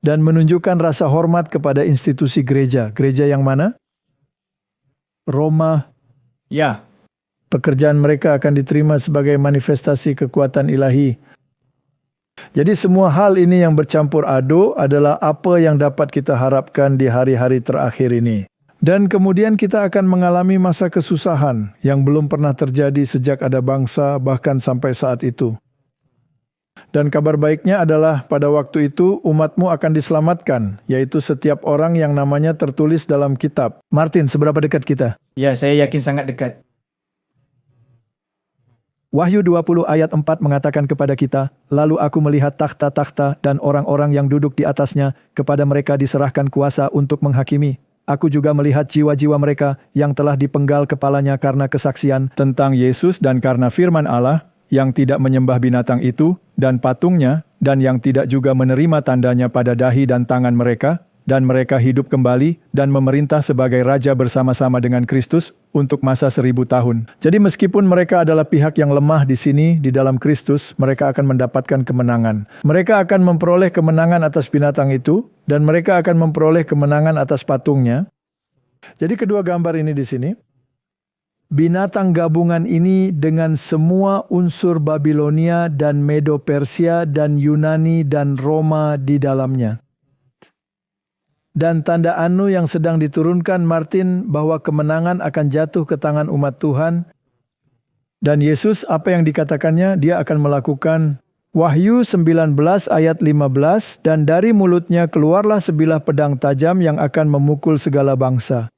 dan menunjukkan rasa hormat kepada institusi gereja. Gereja yang mana? Roma. Ya, Pekerjaan mereka akan diterima sebagai manifestasi kekuatan ilahi. Jadi semua hal ini yang bercampur aduk adalah apa yang dapat kita harapkan di hari-hari terakhir ini. Dan kemudian kita akan mengalami masa kesusahan yang belum pernah terjadi sejak ada bangsa bahkan sampai saat itu. Dan kabar baiknya adalah pada waktu itu umatmu akan diselamatkan, yaitu setiap orang yang namanya tertulis dalam kitab. Martin, seberapa dekat kita? ya, saya yakin sangat dekat. Wahyu 20 ayat 4 mengatakan kepada kita, lalu aku melihat takhta-takhta dan orang-orang yang duduk di atasnya, kepada mereka diserahkan kuasa untuk menghakimi. Aku juga melihat jiwa-jiwa mereka yang telah dipenggal kepalanya karena kesaksian tentang Yesus dan karena firman Allah, yang tidak menyembah binatang itu dan patungnya, dan yang tidak juga menerima tandanya pada dahi dan tangan mereka, dan mereka hidup kembali dan memerintah sebagai raja bersama-sama dengan Kristus untuk masa 1000 tahun. Jadi meskipun mereka adalah pihak yang lemah di sini, di dalam Kristus, mereka akan mendapatkan kemenangan. Mereka akan memperoleh kemenangan atas binatang itu, dan mereka akan memperoleh kemenangan atas patungnya. Jadi kedua gambar ini di sini, binatang gabungan ini dengan semua unsur Babilonia dan Medo-Persia dan Yunani dan Roma di dalamnya. Dan tanda anu yang sedang diturunkan Martin bahwa kemenangan akan jatuh ke tangan umat Tuhan. Dan Yesus apa yang dikatakannya, dia akan melakukan. Wahyu 19 ayat 15, dan dari mulutnya keluarlah sebilah pedang tajam yang akan memukul segala bangsa.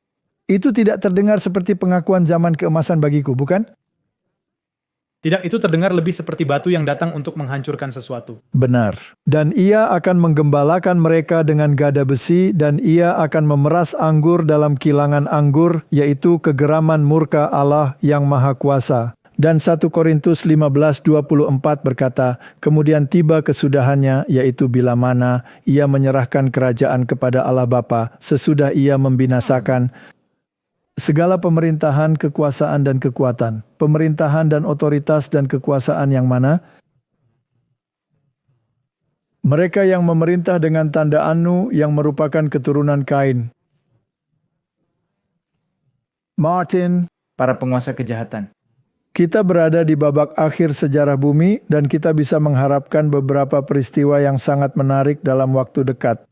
Itu tidak terdengar seperti pengakuan zaman keemasan bagiku, bukan? Tidak, itu terdengar lebih seperti batu yang datang untuk menghancurkan sesuatu. Benar. Dan ia akan menggembalakan mereka dengan gada besi, dan ia akan memeras anggur dalam kilangan anggur, yaitu kegeraman murka Allah yang Maha Kuasa. Dan 1 Korintus 15:24 berkata, kemudian tiba kesudahannya, yaitu bila mana ia menyerahkan kerajaan kepada Allah Bapa, sesudah ia membinasakan segala pemerintahan, kekuasaan, dan kekuatan. Pemerintahan dan otoritas dan kekuasaan yang mana? Mereka yang memerintah dengan tanda anu yang merupakan keturunan Kain. Martin, Para penguasa kejahatan. kita berada di babak akhir sejarah bumi dan kita bisa mengharapkan beberapa peristiwa yang sangat menarik dalam waktu dekat.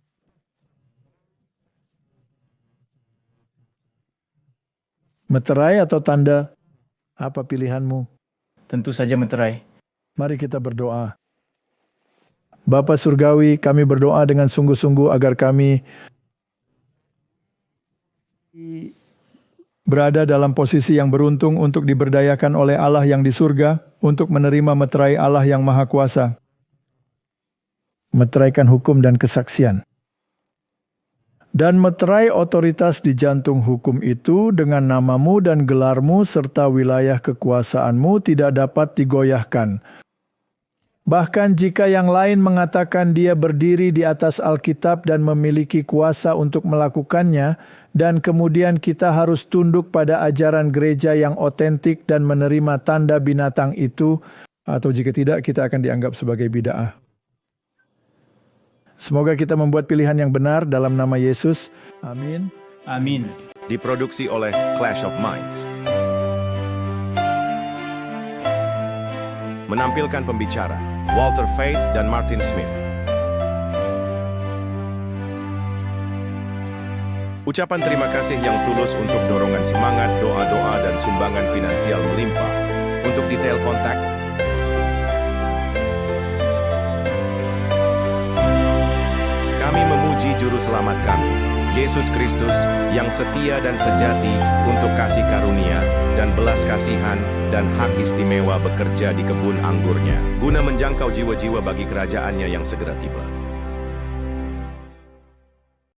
Meterai atau tanda? Apa pilihanmu? Tentu saja meterai. Mari kita berdoa. Bapa Surgawi, kami berdoa dengan sungguh-sungguh agar kami berada dalam posisi yang beruntung untuk diberdayakan oleh Allah yang di surga, untuk menerima meterai Allah yang Maha Kuasa. Meteraikan hukum dan kesaksian. Dan meterai otoritas di jantung hukum itu dengan namamu dan gelarmu serta wilayah kekuasaanmu tidak dapat digoyahkan. Bahkan jika yang lain mengatakan dia berdiri di atas Alkitab dan memiliki kuasa untuk melakukannya, dan kemudian kita harus tunduk pada ajaran gereja yang otentik dan menerima tanda binatang itu, atau jika tidak kita akan dianggap sebagai bid'ah. Semoga kita membuat pilihan yang benar dalam nama Yesus. Amin. Amin. Diproduksi oleh Clash of Minds. Menampilkan pembicara Walter Faith dan Martin Smith. Ucapan terima kasih yang tulus untuk dorongan semangat, doa-doa, dan sumbangan finansial melimpah. Untuk detail kontak, kami memuji Juru Selamat kami, Yesus Kristus, yang setia dan sejati untuk kasih karunia dan belas kasihan dan hak istimewa bekerja di kebun anggurnya, guna menjangkau jiwa-jiwa bagi kerajaannya yang segera tiba.